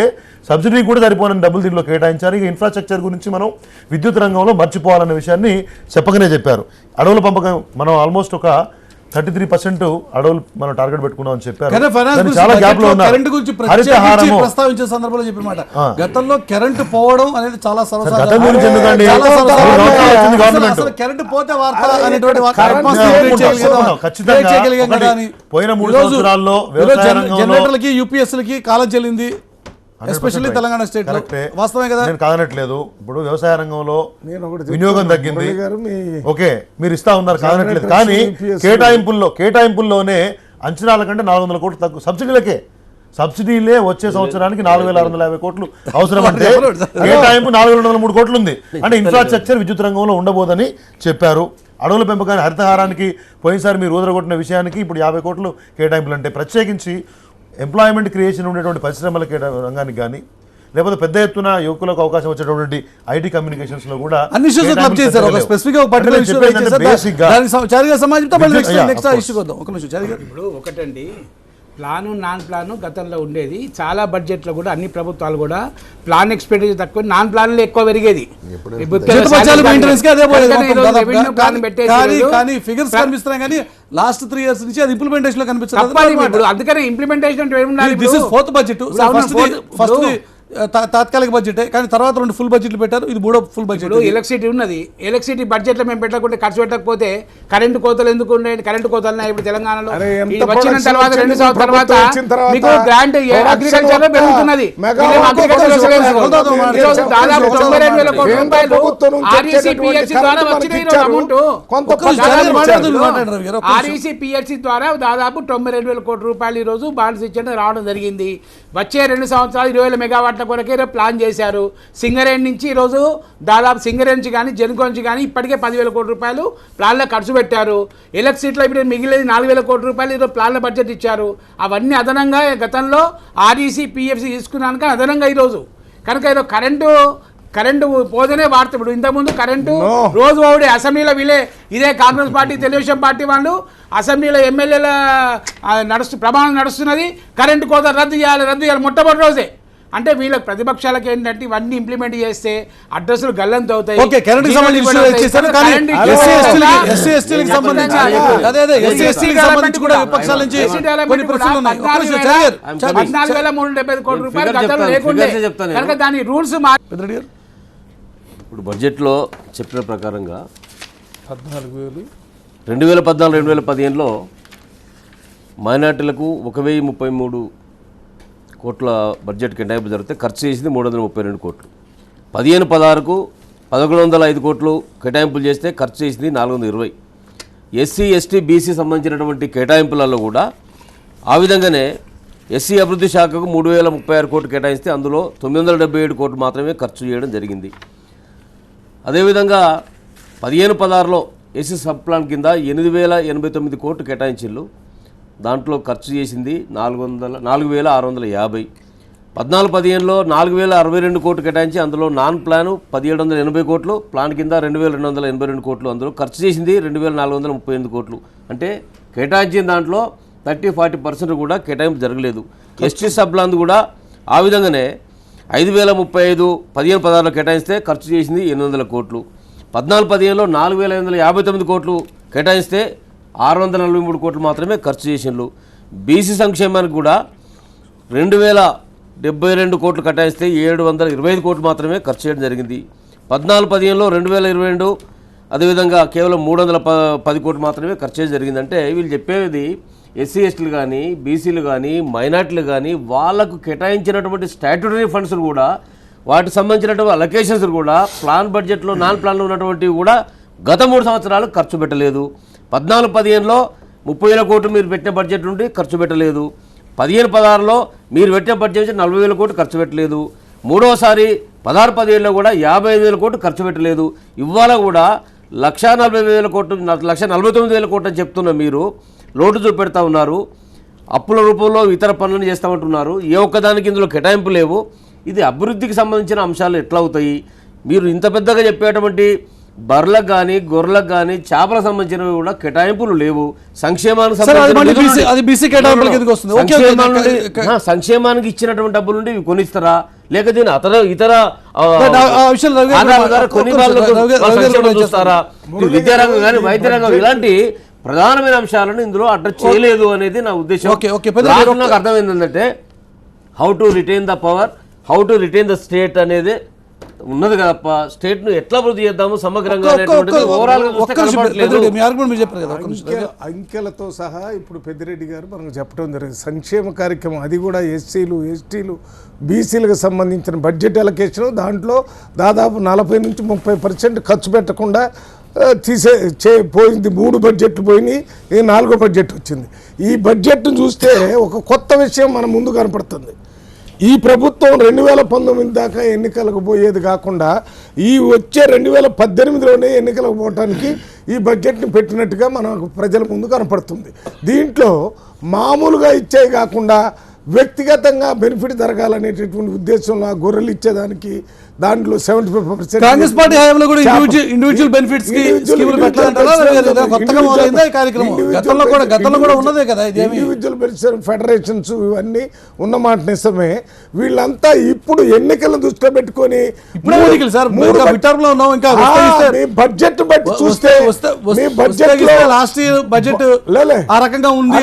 [SPEAKER 5] సబ్సిడీ కూడా సరిపోని డబ్బులు దీంట్లో కేటాయించారు. ఇక ఇన్ఫ్రాస్ట్రక్చర్ గురించి మనం విద్యుత్ రంగంలో మర్చిపోవాలనే విషయాన్ని చెప్పకనే చెప్పారు. అడవుల పంపకం మనం ఆల్మోస్ట్ ఒక 33% అడవులు మనం టార్గెట్ పెట్టుకున్నాం అని చెప్పారు. చాలా గ్యాప్ లో ఉన్నారు.
[SPEAKER 1] ప్రస్తావించే సందర్భంలో చెప్పినమాట గతంలో కరెంటు పోవడం అనేది చాలా కరెంటు పోతే
[SPEAKER 5] పోయిన 3 సంవత్సరాల్లో
[SPEAKER 1] జనరేటర్లకి యూపీఎస్లకి కాలం చెల్లింది. ఎస్పెషల్లీ తెలంగాణ స్టేట్ లో.
[SPEAKER 5] కరెక్టే.
[SPEAKER 1] వాస్తవమే కదా?
[SPEAKER 5] నేను కాదనట్లేదు. ఇప్పుడు వ్యవసాయ రంగంలో
[SPEAKER 4] నేను ఒకటి
[SPEAKER 5] వినియోగం
[SPEAKER 4] చెప్తున్నా,
[SPEAKER 5] తగ్గింది,
[SPEAKER 4] మురళి గారు, మీ
[SPEAKER 5] ఓకే మీరు ఇస్తా ఉన్నారు, కాదనట్లేదు. కానీ కేటాయింపుల్లోనే అంచనాల కంటే 400 కోట్లు తక్కువ సబ్సిడీలకే. సబ్సిడీలే వచ్చే సంవత్సరానికి 4650 కోట్లు అవసరం అంటే కేటాయింపు 4203 కోట్లు ఉంది. అంటే ఇన్ఫ్రాస్ట్రక్చర్ విద్యుత్ రంగంలో ఉండబోదని చెప్పారు. అడవుల పెంపకాన్ని, హరితహారానికి పోయినసారి మీరు ఊదరగొట్టిన విషయానికి ఇప్పుడు 50 కోట్లు కేటాయింపులు అంటే ప్రత్యేకించి ఎంప్లాయ్మెంట్ క్రియేషన్ ఉండేటువంటి పరిశ్రమల రంగానికి కానీ లేకపోతే పెద్ద ఎత్తున యువకులకు అవకాశం వచ్చేటువంటి ఐటీ కమ్యూనికేషన్స్ లో కూడా
[SPEAKER 1] అన్ని ఇష్యూస్ క్లబ్ చేశారు. ఒక స్పెసిఫిక్ ఒక పర్టికులర్ ఇష్యూ రైజ్ చేశారు. దానికి చారిగా సమాజంతో మళ్ళీ నెక్స్ట్ ఇష్యూ కొద్దాం. ఒక నిమిషం చారిగా.
[SPEAKER 6] ఇప్పుడు ఒకటండి, ప్లాను నాన్ ప్లాను గతంలో ఉండేది. చాలా బడ్జెట్లో కూడా అన్ని ప్రభుత్వాలు కూడా ప్లాన్ ఎక్స్పెండిచర్ తక్కువ, నాన్ ప్లాన్లు ఎక్కువ పెరిగేది.
[SPEAKER 1] కానీ ఫిగర్స్ కనిపిస్తున్నాయి కానీ లాస్ట్ 3 years నుంచి అది ఇంప్లిమెంటేషన్ లో కనిపిస్తుంది.
[SPEAKER 6] అందుకనే implementation
[SPEAKER 1] this is fourth budget. First తాత్కాలిక బడ్జెట్, కానీ తర్వాత 2 ఫుల్ బడ్జెట్లు పెట్టారు. ఇది 3వ ఫుల్ బడ్జెట్.
[SPEAKER 6] ఎలక్ట్రిసిటీ ఉన్నది. ఎలక్ట్రిసిటీ బడ్జెట్ లో మేము పెట్టకుంటే, ఖర్చు పెట్టకపోతే కరెంటు కోతలు ఎందుకు ఉన్నాయి? కరెంటు కోతలు ఇప్పుడు తెలంగాణలో వచ్చిన తర్వాత 2 సంవత్సరాల తర్వాత మీకు గ్రాంట్ అగ్రికల్చర్ లో పెరుగుతున్నది. దాదాపు 92,000 కోట్ల రూపాయలు ఆర్ఈసీ పిఎస్సి ద్వారా వచ్చినాయి అమౌంట్. ఆర్ఈసీ పిఎస్సి ద్వారా దాదాపు 92,000 కోట్ల రూపాయలు ఈ రోజు బాండ్స్ ఇచ్చేది రావడం జరిగింది. వచ్చే 2 సంవత్సరాలు 20,000 మెగావాట్ల కొరకే ప్లాన్ చేశారు. సింగరేణి నుంచి ఈరోజు దాదాపు సింగరేణి నుంచి కానీ జెన్కో నుంచి కానీ ఇప్పటికే 10,000 కోట్ల రూపాయలు ప్లాన్లో ఖర్చు పెట్టారు. ఎలక్ట్రిసిటీలో ఇప్పుడు మిగిలేదు 4,000 కోట్ల రూపాయలు ఈరోజు ప్లాన్ల బడ్జెట్ ఇచ్చారు. అవన్నీ అదనంగా గతంలో ఆర్ఈసీ పిఎఫ్సి తీసుకున్నాను అదనంగా ఈరోజు కనుక ఈరోజు కరెంటు పోతేనే వాడుతుంది. ఇప్పుడు ఇంతకుముందు కరెంటు రోజు ఓడి అసెంబ్లీలో వీళ్ళే ఇదే కాంగ్రెస్ పార్టీ, తెలుగుదేశం పార్టీ వాళ్ళు అసెంబ్లీలో ఎమ్మెల్యేల ప్రమాణం నడుస్తున్నది. కరెంటు కోత రద్దు చేయాలి మొట్టమొదటి రోజే. అంటే వీళ్ళకి ప్రతిపక్షాలకు ఏంటంటే ఇవన్నీ ఇంప్లిమెంట్ చేస్తే అడ్రస్లు గల్లంత అవుతాయి. దాని రూల్స్
[SPEAKER 2] ఇప్పుడు బడ్జెట్లో చెప్పిన ప్రకారంగా 2014-2015లో మైనార్టీలకు 1,033 కోట్ల బడ్జెట్ కేటాయింపు జరిగితే ఖర్చు చేసింది 332 కోట్లు. 15-16కు 1,105 కోట్లు కేటాయింపులు చేస్తే ఖర్చు చేసింది 420. ఎస్సీ ఎస్టీ బీసీ సంబంధించినటువంటి కేటాయింపులలో కూడా ఆ విధంగానే ఎస్సీ అభివృద్ధి శాఖకు 3,036 కోట్లు కేటాయిస్తే అందులో 977 కోట్లు మాత్రమే ఖర్చు చేయడం జరిగింది. అదేవిధంగా 15-16లో ఎస్సీ సబ్ ప్లాన్ కింద 8,089 కోట్లు కేటాయించిళ్ళు. దాంట్లో ఖర్చు చేసింది 4,650. 14-15లో 4,062 కోట్లు కేటాయించి అందులో నాన్ ప్లాను 1,780 కోట్లు, ప్లాన్ కింద 2,282 కోట్లు, అందులో ఖర్చు చేసింది 2,438 కోట్లు. అంటే కేటాయించిన దాంట్లో 30-40% కూడా కేటాయింపు జరగలేదు. ఎస్టీ సబ్ ప్లాన్ కూడా ఆ విధంగానే 5,035 15-16లో కేటాయిస్తే ఖర్చు చేసింది 800 కోట్లు. 14-15లో 4,559 కోట్లు కేటాయిస్తే 643 కోట్లు మాత్రమే ఖర్చు చేసిండ్రు. బీసీ సంక్షేమానికి కూడా 2,072 కోట్లు కేటాయిస్తే 725 కోట్లు మాత్రమే ఖర్చు చేయడం జరిగింది. 14-15లో 2,022, అదేవిధంగా కేవలం 310 కోట్లు మాత్రమే ఖర్చు చేయడం జరిగింది. అంటే వీళ్ళు చెప్పేది ఎస్సీ ఎస్టీలు కానీ బీసీలు కానీ మైనార్టీలు కానీ వాళ్లకు కేటాయించినటువంటి స్టాట్యూటరీ ఫండ్స్ కూడా వాటికి సంబంధించినటువంటి అలొకేషన్స్ కూడా ప్లాన్ బడ్జెట్లో నాన్ ప్లాన్లో ఉన్నటువంటివి కూడా గత 3 సంవత్సరాలు ఖర్చు పెట్టలేదు. 14-15లో 30,000 కోట్లు మీరు పెట్టిన బడ్జెట్ నుండి ఖర్చు పెట్టలేదు. 15-16లో మీరు పెట్టిన బడ్జెట్ 40,000 కోట్లు ఖర్చు పెట్టలేదు. మూడోసారి 16-17లో కూడా 55,000 కోట్లు ఖర్చు పెట్టలేదు. ఇవాళ కూడా 1,40,000 కోట్లు 1,49,000 కోట్లు అని చెప్తున్న మీరు లోటు చూపెడతా ఉన్నారు. అప్పుల రూపంలో ఇతర పనులను చేస్తామంటున్నారు. ఏ ఒక్కదానికి ఇందులో కేటాయింపు లేవు. ఇది అభివృద్ధికి సంబంధించిన అంశాలు ఎట్లా అవుతాయి? మీరు ఇంత పెద్దగా చెప్పేటువంటి బర్రెలకు కానీ గొర్రెలకు కానీ చేపలకు సంబంధించినవి కూడా కేటాయింపులు లేవు. సంక్షేమానికి సంక్షేమానికి ఇచ్చినటువంటి డబ్బులు నుండి కొనిస్తారా లేకపోతే ఇతర చూస్తారా? విద్యారంగం కానీ వైద్య రంగం ఇలాంటి ప్రధానమైన అంశాలను ఇందులో అడ్రస్ చేయలేదు అనేది నా ఉద్దేశం. నాకు అర్థమైంది ఏంటంటే how to retain the power, how to retain the state అనేది ఉన్నది కదప్ప, స్టేట్ ను ఎట్లా అభివృద్ధి చేద్దాము సమగ్రంగా అనేటువంటిది ఓవరాల్ గా చూస్తే కనపడట్లేదు.
[SPEAKER 1] మీ ఆర్గ్యుమెంట్ మీరు చెప్పారు కదా, ఒక్క నిమిషం.
[SPEAKER 4] అంకెలతో సహా ఇప్పుడు పెద్దిరెడ్డి గారు మనకు చెప్పడం జరిగింది. సంక్షేమ కార్యక్రమం అది కూడా ఎస్సీలు ఎస్టీలు బీసీలకు సంబంధించిన బడ్జెట్ అలొకేషన్, దాంట్లో దాదాపు 40 నుంచి 30% ఖర్చు పెట్టకుండా పోయింది. 3 బడ్జెట్లు పోయినాయి, ఈ 4వ బడ్జెట్ వచ్చింది. ఈ బడ్జెట్ను చూస్తే ఒక కొత్త విషయం మన ముందు కనపడుతుంది. ఈ ప్రభుత్వం 2019 దాకా ఎన్నికలకు పోయేది కాకుండా ఈ వచ్చే 2018లోనే ఎన్నికలకు పోవటానికి ఈ బడ్జెట్ని పెట్టినట్టుగా మనకు ప్రజల ముందు కనపడుతుంది. దీంట్లో మామూలుగా ఇచ్చేవి కాకుండా వ్యక్తిగతంగా బెనిఫిట్ జరగాలనేటటువంటి ఉద్దేశంలో ఆ గొర్రెలు ఇచ్చేదానికి దాంట్లో 75%
[SPEAKER 1] కాంగ్రెస్ పార్టీ హయాంలో కూడా ఇండివిజువల్ బెనిఫిట్స్ కి స్కీములు పెట్టాలంటారా? కొత్తగా మొదలైందా ఈ కార్యక్రమం? గతంలో కూడా ఉన్నదే కదా.
[SPEAKER 4] ఇండివిజువల్ బెనిఫిట్ ఫెడరేషన్స్ ఇవన్నీ ఉన్నమాట నిజమే. వీళ్ళంతా ఇప్పుడు ఎన్నికలను దృష్టిలో పెట్టుకొని బడ్జెట్ బట్టి చూస్తే
[SPEAKER 1] లాస్ట్ ఇయర్ బడ్జెట్ ఆ రకంగా ఉంది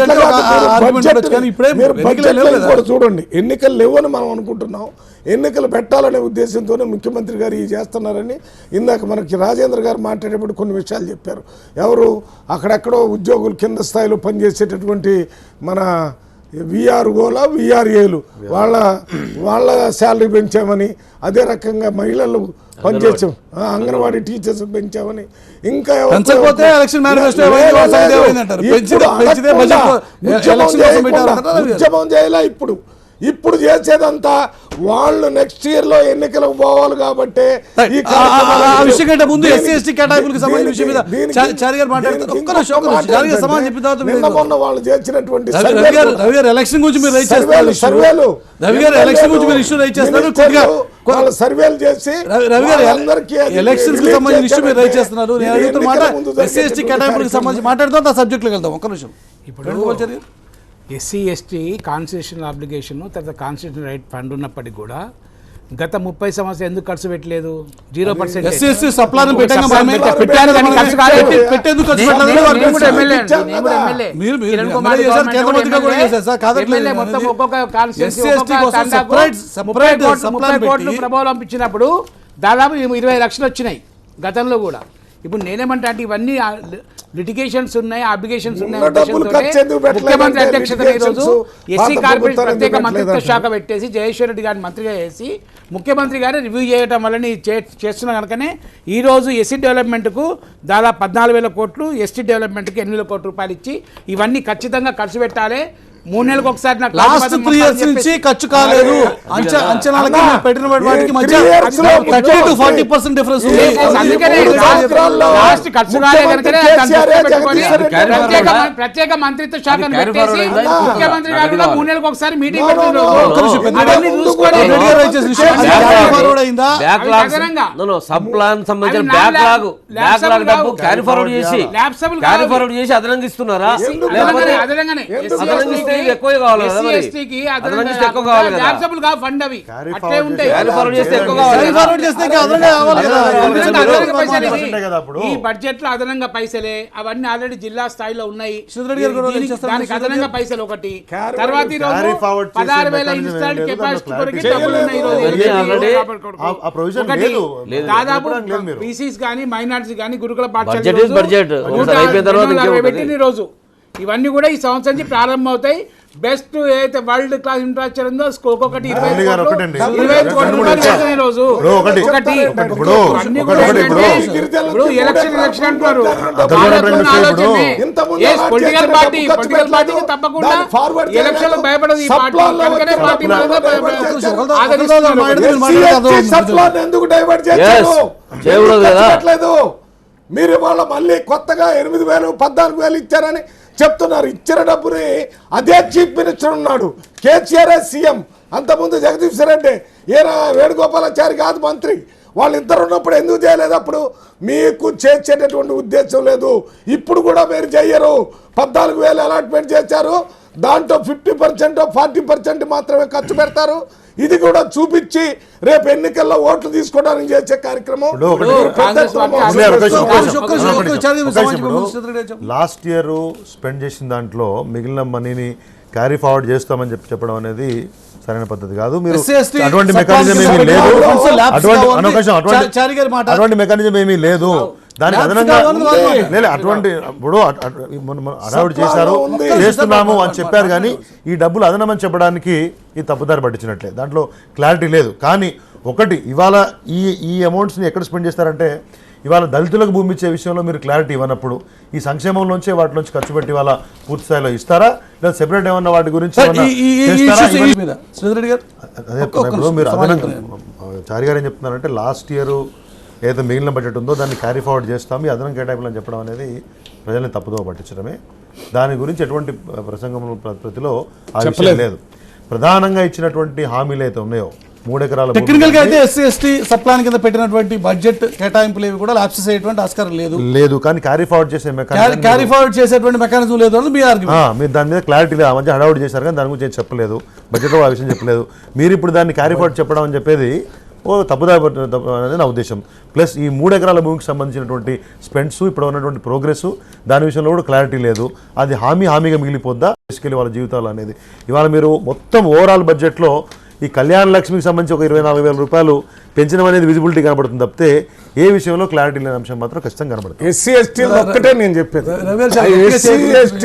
[SPEAKER 4] చూడండి, ఎన్నికలు లేవని మనం అనుకుంటున్నాం. ఎన్నికలు పెట్టాలనే ఉద్దేశంతోనే ముఖ్యమంత్రి గారు ఇది చేస్తున్నారని ఇందాక మనకి రాజేంద్ర గారు మాట్లాడేటప్పుడు కొన్ని విషయాలు చెప్పారు. ఎవరు అక్కడెక్కడో ఉద్యోగులు కింద స్థాయిలో పనిచేసేటటువంటి మన విఆర్ఓల విఆర్ఏలు వాళ్ళ శాలరీ పెంచామని, అదే రకంగా మహిళలు పనిచేసాం అంగన్వాడీ టీచర్స్ పెంచామని, ఇంకా ఉద్యమం చేయాలా. ఇప్పుడు చేసేదంతా వాళ్ళు నెక్స్ట్ ఇయర్ లో ఎన్నికలకు పోవాలి కాబట్టి మొన్న వాళ్ళు చేసినటువంటి వాళ్ళ సర్వేలు చేసి
[SPEAKER 1] మాట్లాడుతూ ఆ సబ్జెక్టులకు వెళ్దాం. ఒక్క నిమిషం.
[SPEAKER 6] ఇప్పుడు ఎస్సీ ఎస్టీ కాన్స్టిట్యూషనల్ అప్లికేషన్ తర్వాత కాన్స్టిట్యూషన్ రైట్ ఫండ్ ఉన్నప్పటికీ కూడా గత 30 సంవత్సరాలు ఎందుకు ఖర్చు పెట్టలేదు? 0%. ప్రబోధించినప్పుడు దాదాపు 20 లక్షలు వచ్చినాయి గతంలో కూడా. ఇప్పుడు నేనేమంటా అంటే ఇవన్నీ లిటిగేషన్స్ ఉన్నాయి, అప్లికేషన్స్ ఉన్నాయి. ముఖ్యమంత్రి అధ్యక్షతన ఈరోజు ఎస్సీ కార్పొరేషన్ ప్రత్యేక మంత్రిత్వ శాఖ పెట్టేసి జయేశ్వర్ రెడ్డి గారిని మంత్రిగా చేసి ముఖ్యమంత్రి గారు రివ్యూ చేయడం వల్ల చేస్తున్న కనుకనే ఈరోజు ఎస్సీ డెవలప్మెంట్కు దాదాపు 14,000 కోట్లు, ఎస్టీ డెవలప్మెంట్కి 8,000 కోట్ల రూపాయలు ఇచ్చి ఇవన్నీ ఖచ్చితంగా ఖర్చు పెట్టాలి. 3 నెలలకు ఒకసారి
[SPEAKER 1] లాస్ట్ 3 ఇయర్స్ నుంచి ఖర్చు కాలేదు. అంచనాలకి పెట్టిన వాటికి మధ్య 30 to 40% డిఫరెన్స్ ఉంది.
[SPEAKER 6] ప్రత్యేక మంత్రిత్వ శాఖను పెట్టేసి ముఖ్యమంత్రి గారు 3 నెలలకు ఒకసారి మీటింగ్
[SPEAKER 2] అదనంగిస్తున్నారా?
[SPEAKER 6] ఈ బడ్జెట్ లో అదనంగా పైసలే అవన్నీ ఆల్రెడీ జిల్లా స్థాయిలో ఉన్నాయి. దానికి అదనంగా పైసలు ఒకటి. తర్వాత 16,000 ఇన్స్టాల్డ్ కెపాసిటీ కొరకు డబ్బులు ఉన్నాయి. దాదాపు పీసీస్ కానీ మైనారిటీస్ కానీ గురుకుల పాఠశాల పెట్టిన రోజు ఇవన్నీ కూడా ఈ సంవత్సరం నుంచి ప్రారంభం అవుతాయి. బెస్ట్ ఏదైతే వరల్డ్ క్లాస్ ఇన్ఫ్రాస్ట్రక్చర్ ఉందో ఒక్కొక్కటి 25 కోట్ల రోజు ఎలక్షన్ అంటున్నారు. పొలిటికల్ పార్టీ తప్పకుండా ఎలక్షన్ భయపడదు.
[SPEAKER 4] ఎందుకు డైవర్ట్ చేయట్లేదు? మీరు ఇవాళ మళ్ళీ కొత్తగా 8,000 14,000 ఇచ్చారని చెప్తున్నారు. ఇచ్చిన డబ్బుని అదే చీఫ్ మినిస్టర్ ఉన్నాడు, కేసీఆర్ సీఎం, అంతకుముందు జగదీష్ రెడ్డి, ఈయన వేణుగోపాలాచారి కాదు మంత్రి. వాళ్ళిద్దరు ఉన్నప్పుడు ఎందుకు చేయలేదు? అప్పుడు మీకు చేసేటటువంటి ఉద్దేశం లేదు. ఇప్పుడు కూడా మీరు చెయ్యరు. 14,000 అలాట్మెంట్ చేశారు, దాంట్లో 50% 40% మాత్రమే ఖర్చు పెడతారు. ఇది కూడా చూపించి రేపు ఎన్నికల్లో ఓట్లు తీసుకోవడానికి చేసే కార్యక్రమం.
[SPEAKER 5] లాస్ట్ ఇయర్ స్పెండ్ చేసిన దాంట్లో మిగిలిన మనీని క్యారీ ఫార్వర్డ్ చేస్తామని చెప్పడం అనేది సరైన పద్ధతి కాదు. మీరు
[SPEAKER 1] SC
[SPEAKER 5] అటువంటి మెకానిజం ఏమీ
[SPEAKER 1] సబ్ప్లాన్
[SPEAKER 5] లేదు,
[SPEAKER 1] ల్యాబ్స్
[SPEAKER 5] అటువంటి
[SPEAKER 1] కావాలి.
[SPEAKER 5] అనవకాశం
[SPEAKER 1] చారి గారి మాట.
[SPEAKER 5] అటువంటి మెకానిజం ఏమీ లేదు. దానికి
[SPEAKER 1] ల్యాబ్స్
[SPEAKER 5] అదనంగా
[SPEAKER 1] కావాలని వాళ్ళు
[SPEAKER 5] లేదు, అటువంటి ఇప్పుడు అడావిడి చేశారు, చేస్తున్నాము అని చెప్పారు, కానీ ఈ డబ్బులు అదనమని చెప్పడానికి ఈ తప్పుదారి పట్టించినట్లే, దాంట్లో క్లారిటీ లేదు. కానీ ఒకటి, ఇవాళ ఈ అమౌంట్స్ని ఎక్కడ స్పెండ్ చేస్తారంటే, ఇవాళ దళితులకు భూమి ఇచ్చే విషయంలో మీరు క్లారిటీ ఇవ్వనప్పుడు ఈ సంక్షేమంలోంచే వాటి నుంచి ఖర్చు పెట్టి ఇవాళ పూర్తి స్థాయిలో ఇస్తారా, లేదా సెపరేట్ ఏమన్నా వాటి గురించి ఏమన్నా చేస్తారా?
[SPEAKER 1] శ్రీధర్ రెడ్డి గారు
[SPEAKER 5] అదే ఇప్పుడు మీరు అదనంగా చారి గారు ఏం చెప్తున్నారంటే, లాస్ట్ ఇయర్ ఏదైతే మిగిలిన బడ్జెట్ ఉందో దాన్ని క్యారీ ఫార్వర్డ్ చేస్తాం, ఈ అదనం కేటాయింపులు అని చెప్పడం అనేది ప్రజల్ని తప్పుదో పట్టించడమే. దాని గురించి ఎటువంటి ప్రసంగంలో ప్రతిలో ఆ విషయం లేదు. ప్రధానంగా ఇచ్చినటువంటి హామీలు అయితే ఉన్నాయో 3 ఎకరాల
[SPEAKER 1] టెక్నికల్ గా అయితే SC ST సప్లాన్ కింద పెట్టినటువంటి బడ్జెట్ కేటాయింపులు ఏవి కూడా ల్యాప్సెస్ అయ్యేటువంటి ఆస్కారం లేదు,
[SPEAKER 5] కానీ క్యారీ ఫార్వర్డ్ చేసే మెకానిజం
[SPEAKER 1] క్యారీ ఫార్వర్డ్ చేసేటువంటి మెకానిజం లేదు అని మీ ఆర్గ్యుమెంట్.
[SPEAKER 5] మీరు దాని మీద క్లారిటీ లేదు. ఆ మధ్య హడావుడి చేశారు కానీ దాని గురించి ఏం చెప్పలేదు, బడ్జెట్లో ఆ విషయం చెప్పలేదు. మీరు ఇప్పుడు దాన్ని క్యారీ ఫార్వర్డ్ చెప్పడం అని చెప్పేది తప్పుదా అనేది నా ఉద్దేశం. ప్లస్ ఈ 3 ఎకరాల భూమికి సంబంధించినటువంటి స్పెండ్స్, ఇప్పుడు ఉన్నటువంటి ప్రోగ్రెస్, దాని విషయంలో కూడా క్లారిటీ లేదు. అది హామీగా మిగిలిపోద్దా తీసుకెళ్ళి వాళ్ళ జీవితాలు అనేది. ఇవాళ మీరు మొత్తం ఓవరాల్ బడ్జెట్లో ఈ కళ్యాణ లక్ష్మికి సంబంధించి ఒక 24,000 రూపాయలు పెంచడం అనేది విజిబిలిటీ కనబడుతుంది తప్పితే ఏ విషయంలో క్లారిటీ లేని అంశం మాత్రం ఖచ్చితంగా కనబడుతుంది.
[SPEAKER 4] SC ST ఒక్కటే నేను చెప్పేది, SC ST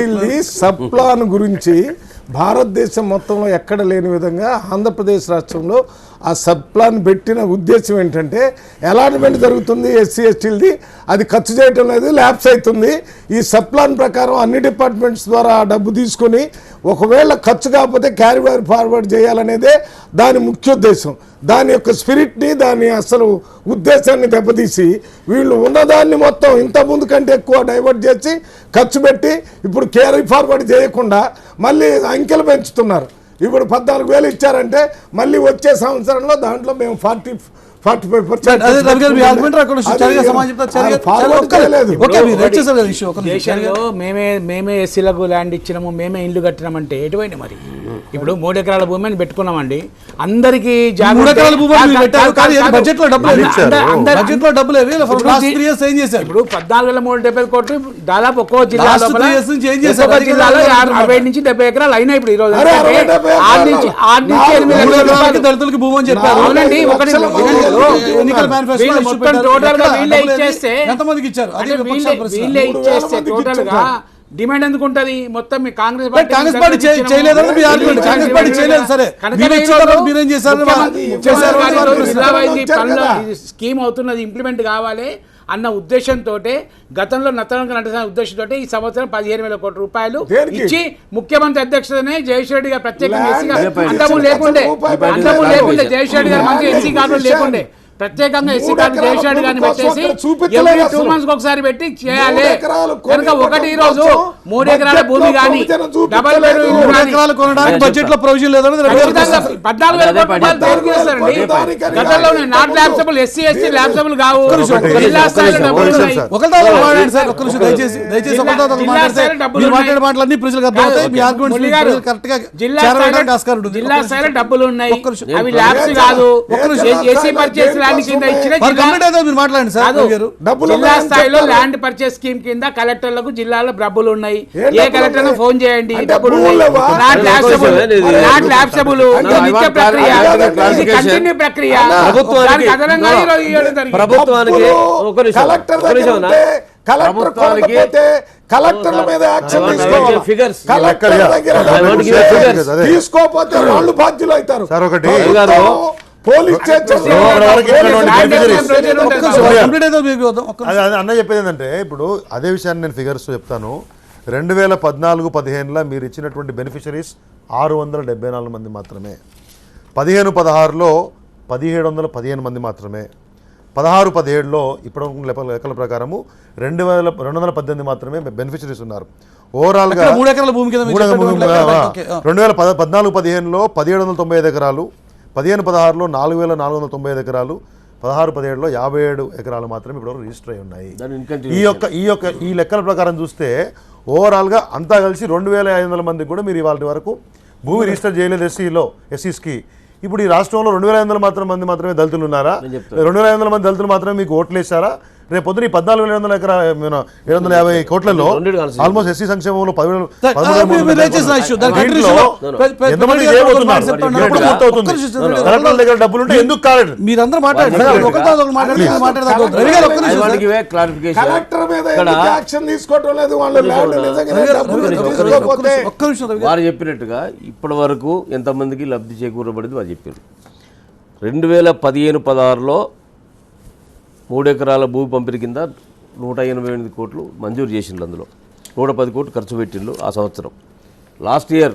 [SPEAKER 4] సబ్ ప్లాన్ గురించి భారతదేశం మొత్తంలో ఎక్కడ లేని విధంగా ఆంధ్రప్రదేశ్ రాష్ట్రంలో ఆ సబ్ ప్లాన్ పెట్టిన ఉద్దేశం ఏంటంటే, అలాట్మెంట్ జరుగుతుంది SC STలది, అది ఖర్చు చేయటం లేదు, ల్యాప్స్ అవుతుంది. ఈ సబ్ ప్లాన్ ప్రకారం అన్ని డిపార్ట్మెంట్స్ ద్వారా ఆ డబ్బు తీసుకొని ఒకవేళ ఖర్చు కాకపోతే క్యారీ ఫార్వర్డ్ చేయాలనేదే దాని ముఖ్యోద్దేశం. దాని యొక్క స్పిరిట్ని, దాని అసలు ఉద్దేశాన్ని దెబ్బతీసి వీళ్ళు ఉన్నదాన్ని మొత్తం ఇంత ముందు కంటే ఎక్కువ డైవర్ట్ చేసి ఖర్చు పెట్టి ఇప్పుడు క్యారీ ఫార్వర్డ్ చేయకుండా మళ్ళీ అంకెలు పెంచుతున్నారు. ఇప్పుడు 14,000 ఇచ్చారంటే మళ్ళీ వచ్చే సంవత్సరంలో దాంట్లో మేము 45%
[SPEAKER 6] దేశంలో మేమే ఎస్సీలకు ల్యాండ్ ఇచ్చినాము, మేమే ఇల్లు కట్టినామంటే ఎటువైనా మరి. ఇప్పుడు 3 ఎకరాల భూమి అని పెట్టుకున్నామండి, అందరికి ఇప్పుడు 14,370 కోట్లు దాదాపు ఒక్కో జిల్లాలో 60 నుంచి 70 ఎకరాలు అయినాయి. ఇప్పుడు ఈ రోజు 6 నుంచి 8 లక్షల
[SPEAKER 1] దళితులకి భూమి అని చెప్పారు.
[SPEAKER 6] అవునండి, ఒకటి
[SPEAKER 1] ఎంతమందికి ఇచ్చారు?
[SPEAKER 6] వీళ్ళే ఇచ్చేస్తే టోటల్ గా డిమాండ్ ఎందుకు ఉంటది? మొత్తం మీ కాంగ్రెస్
[SPEAKER 1] పార్టీ చేయలేదని మీ ఆర్గ్యుమెంట్. కాంగ్రెస్ పార్టీ చేయలేదు, సరే మీరేం చేశారు?
[SPEAKER 6] స్కీమ్ అవుతున్నది, ఇంప్లిమెంట్ కావాలి అన్న ఉద్దేశంతో, గతంలో నత్తనక ఉద్దేశంతో ఈ సంవత్సరం 15,000 కోట్ల రూపాయలు ఇచ్చి ముఖ్యమంత్రి అధ్యక్షతనే జగదీశ్వర్ రెడ్డి గారు ప్రత్యేకంగా అంతము లేకుండే జగదీశ్వర్ రెడ్డి గారు మంచి ఎస్సీ కార్డు లేకుండే, ప్రత్యేకంగా ఎస్సీ కార్డు జగదీశ్వర్ రెడ్డి గారిని పెట్టేసి ఎవ్రీ 2 months ఒకసారి పెట్టి చేయాలి. కనుక ఒకటి ఈ రోజు 3 ఎకరాల భూమి కానీ డబల్ బెడ్రూమ్
[SPEAKER 1] కొనడానికి బడ్జెట్ లో ప్రొవిజన్ లేదని
[SPEAKER 6] 14,000 కోట్ల రూపాయలు చేస్తారండి. గతంలో not lapsable SC ST lapsable కావు, జిల్లా స్థాయిలో డబ్బులు ఉన్నాయి. జిల్లా స్థాయిలో డబ్బులు ఉన్నాయి, అవి ల్యాబ్స్ కాదు. ఎస్సీ పర్చేస్ జిల్లా స్థాయిలో ల్యాండ్ పర్చేస్ స్కీమ్ కింద కలెక్టర్లకు జిల్లాలో డబ్బులు ఉన్నాయి. ఏ కలెక్టర్ ఫోన్ చేయండి, డబ్బులు నాట్ ల్యాప్సబుల్ నిత్య ప్రక్రియ, ఇది కంటిన్యూ ప్రక్రియ.
[SPEAKER 4] కలెక్టర్ల మీద యాక్షన్ తీసుకోకపోతే వాళ్ళు బాధ్యులు అవుతారు. పోలీస్
[SPEAKER 5] అన్న చెప్పేది ఏంటంటే, ఇప్పుడు అదే విషయాన్ని నేను ఫిగర్స్ చెప్తాను. 2014-15లో మీరు ఇచ్చినటువంటి బెనిఫిషరీస్ 674 మంది మాత్రమే, 15-16లో 1715 మంది మాత్రమే, 16-17లో ఇప్పుడు లెక్కల ప్రకారము 218 మాత్రమే బెనిఫిషరీస్ ఉన్నారు. ఓవరాల్గా 2014-15లో 1795 ఎకరాలు, 15-16లో 4,495 ఎకరాలు, 16-17లో 57 ఎకరాలు మాత్రమే ఇప్పుడు రిజిస్టర్ అయి ఉన్నాయి. ఈ లెక్కల ప్రకారం చూస్తే ఓవరాల్గా అంతా కలిసి 2,500 మందికి కూడా మీరు ఇవాళ వరకు భూమి రిజిస్టర్ చేయలేదు ఎస్సీస్కి. ఇప్పుడు ఈ రాష్ట్రంలో 2,500 మంది మాత్రమే దళితులు ఉన్నారా? 2,500 మంది దళితులు మాత్రమే మీకు ఓట్లు వేశారా? రేపు పొద్దున ఈ 14,750 కోట్లలో
[SPEAKER 2] రెండింటి కాన్సెప్ట్.
[SPEAKER 5] ఆల్మోస్ట్ ఎస్సీ సంక్షేమంలో
[SPEAKER 1] మీరు రేట్ చేసిన issue. దాని continuation లో
[SPEAKER 5] ఎంతమంది
[SPEAKER 1] పెద్ద
[SPEAKER 5] చేయబోతున్నారు?
[SPEAKER 1] concept అన్నారు.
[SPEAKER 5] ఎప్పుడు పూర్తవుతుంది?
[SPEAKER 1] ఒక్క నిమిషం,
[SPEAKER 5] కలెక్టర్ల దగ్గర డబ్బులు ఉంటే ఎందుకు కాలేదు?
[SPEAKER 1] మీరందరూ మాట్లాడండి రవి గారు ఒక్క నిమిషం సార్.
[SPEAKER 2] వాటికి క్లారిఫికేషన్
[SPEAKER 4] కలెక్టర్ మీద
[SPEAKER 2] ఇక్కడ
[SPEAKER 4] ఎందుకు యాక్షన్ తీసుకోవటం లేదు? వాళ్ళు ల్యాండ్ నిజంగానే డబ్బులు తీసుకోకపోతే
[SPEAKER 1] ఒక్క నిమిషం రవి గారు.
[SPEAKER 2] వారు చెప్పినట్టుగా ఇప్పటి వరకు ఎంతమందికి లబ్ధి చేకూరబడింది వారు చెప్పారు. 2015-16లో 3 ఎకరాల భూమి పంపిణీ కింద 188 కోట్లు మంజూరు చేసిండ్రు. అందులో 110 కోట్లు ఖర్చు పెట్టిండ్రు ఆ సంవత్సరం. లాస్ట్ ఇయర్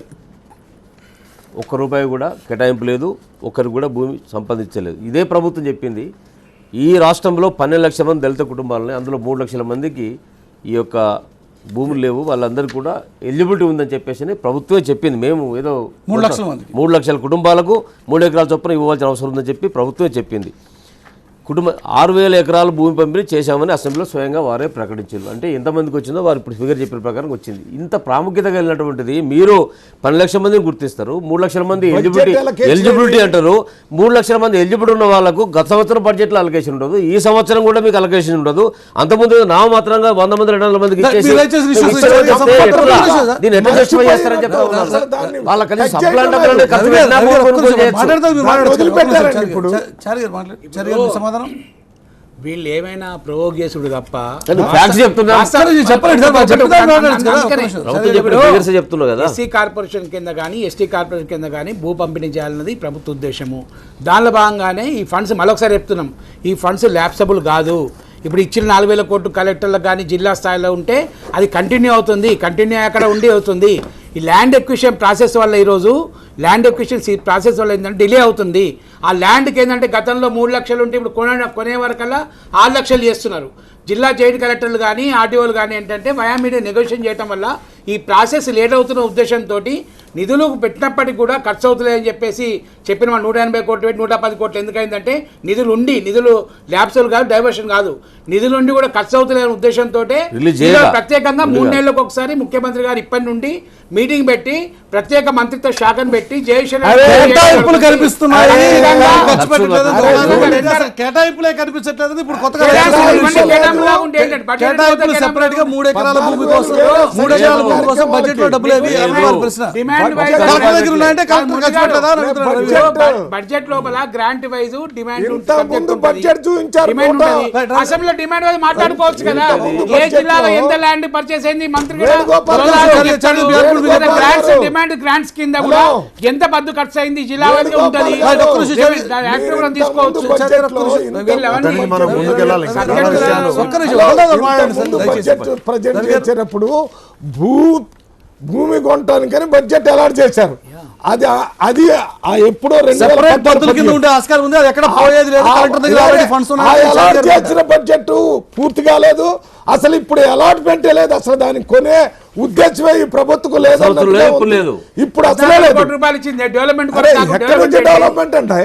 [SPEAKER 2] ₹1 కూడా కేటాయింపు లేదు, ఒక్కరికి కూడా భూమి సంపాదించలేదు. ఇదే ప్రభుత్వం చెప్పింది ఈ రాష్ట్రంలో 12 లక్షల మంది దళిత కుటుంబాలని, అందులో 3 లక్షల మందికి ఈ యొక్క భూములు లేవు, వాళ్ళందరికీ కూడా ఎలిజిబిలిటీ ఉందని చెప్పేసి ప్రభుత్వమే చెప్పింది. మేము ఏదో
[SPEAKER 1] 3 లక్షల మందికి
[SPEAKER 2] 3 లక్షల కుటుంబాలకు 3 ఎకరాల చొప్పున ఇవ్వాల్సిన అవసరం ఉందని చెప్పి ప్రభుత్వమే చెప్పింది. 6,000 ఎకరాల భూమి పంపిణీ చేశామని అసెంబ్లీలో స్వయంగా వారే ప్రకటించారు. అంటే ఎంతమందికి వచ్చిందో వారు ఇప్పుడు ఫిగర్ చెప్పిన ప్రకారం వచ్చింది. ఇంత ప్రాముఖ్యత కలిగినటువంటిది మీరు 12 లక్షల మందిని గుర్తిస్తారు, 3 లక్షల మంది ఎలిజిబిలిటీ అంటారు. 3 లక్షల మంది ఎలిజిబిలిటీ ఉన్న వాళ్ళకు గత సంవత్సరం బడ్జెట్లో అలొకేషన్ ఉండదు, ఈ సంవత్సరం కూడా మీకు అలొకేషన్ ఉండదు. అంతకుముందు నామమాత్రంగా 100 మంది 200 మందికి ఇచ్చేసి దీన్ని ఎట్లా జస్టిఫై చేస్తారని చెప్తా ఉన్నారు. వాళ్ళ కనీసం సప్లాంట్ ఖర్చు పెట్టినా కొనుగోలు చేయొచ్చు.
[SPEAKER 1] ఇప్పుడు సమాధానం
[SPEAKER 6] వీళ్ళు ఏమైనా ప్రవోక్ చేసుడు తప్ప
[SPEAKER 2] ఫ్యాక్ట్స్ చెప్తున్నా చెప్తున్నా కదా.
[SPEAKER 6] ఎస్సీ కార్పొరేషన్ కింద కానీ ఎస్టీ కార్పొరేషన్ కింద కానీ భూ పంపిణీ చేయాలన్నది ప్రభుత్వ ఉద్దేశము. దానిలో భాగంగానే ఈ ఫండ్స్ మరొకసారి చెప్తున్నాం, ఈ ఫండ్స్ ల్యాప్సబుల్ కాదు. ఇప్పుడు ఇచ్చిన 4,000 కోట్లు కలెక్టర్లకు కానీ జిల్లా స్థాయిలో ఉంటే అది కంటిన్యూ అవుతుంది, కంటిన్యూ అక్కడ ఉండి అవుతుంది. ఈ ల్యాండ్ ఎక్విజిషన్ ప్రాసెస్ వల్ల ఈరోజు ల్యాండ్ ఎక్విజిషన్ ప్రాసెస్ వల్ల ఏంటంటే డిలే అవుతుంది. ఆ ల్యాండ్కి ఏంటంటే గతంలో 3 లక్షలు ఉంటే ఇప్పుడు కొనే వరకల్లా 6 లక్షలు చేస్తున్నారు. జిల్లా జాయింట్ కలెక్టర్లు కానీ ఆర్టీఓలు కానీ ఏంటంటే వయామీడియా నెగోషియేషన్ చేయడం వల్ల ఈ ప్రాసెస్ లేట్ అవుతున్న ఉద్దేశంతో నిధులు పెట్టినప్పటికీ కూడా ఖర్చు అవుతున్నాయని చెప్పేసి చెప్పిన 180 కోట్లు పెట్టి 110 కోట్లు ఎందుకైందంటే నిధులు ల్యాబ్సులు కాదు, డైవర్షన్ కాదు, నిధులు ఉండి కూడా ఖర్చు అవుతున్నాయనే ఉద్దేశంతో ప్రత్యేకంగా 3 నెలలకు ఒకసారి ముఖ్యమంత్రి గారు ఇప్పటి నుండి మీటింగ్ పెట్టి ప్రత్యేక మంత్రిత్వ శాఖను పెట్టి
[SPEAKER 1] కేటాయింపులు కనిపిస్తున్నాయి, కేటాయింపులే కనిపించట్లేదు. ఇప్పుడు కొత్తగా కేటాయింపులు సెపరేట్ గా 3 ఎకరాల భూమి కోసం 3 ఎకరాల భూమి కోసం బడ్జెట్ లో డబ్బులు ఏవి ప్రశ్న
[SPEAKER 6] బడ్జెట్ లోపల గ్రాంట్ వైజ్ డిమాండ్ అసెంబ్లీలో డిమాండ్ వైజ్ మాట్లాడుకోవచ్చు కదా. ఏ జిల్లాలో ఎంత ల్యాండ్ పర్చేస్ అయింది మంత్రి గ్రాంట్స్ కింద కూడా ఎంత పద్దు ఖర్చు అయింది జిల్లా వరకు ఉంటుంది తీసుకోవచ్చు.
[SPEAKER 4] ప్రజెంట్ చేసేటప్పుడు భూమి కొనటానికని బడ్జెట్ అలాట్ చేశారు. అది ఎప్పుడో చేసిన బడ్జెట్ పూర్తి కాలేదు. అసలు ఇప్పుడు అలాట్మెంట్ లేదు, అసలు దానికి కొనే ఉద్దేశమే ఈ ప్రభుత్వం లేదు. ఇప్పుడు అసలు
[SPEAKER 6] రూపాయలు ఇచ్చింది డెవలప్మెంట్
[SPEAKER 4] డెవలప్మెంట్ అంటే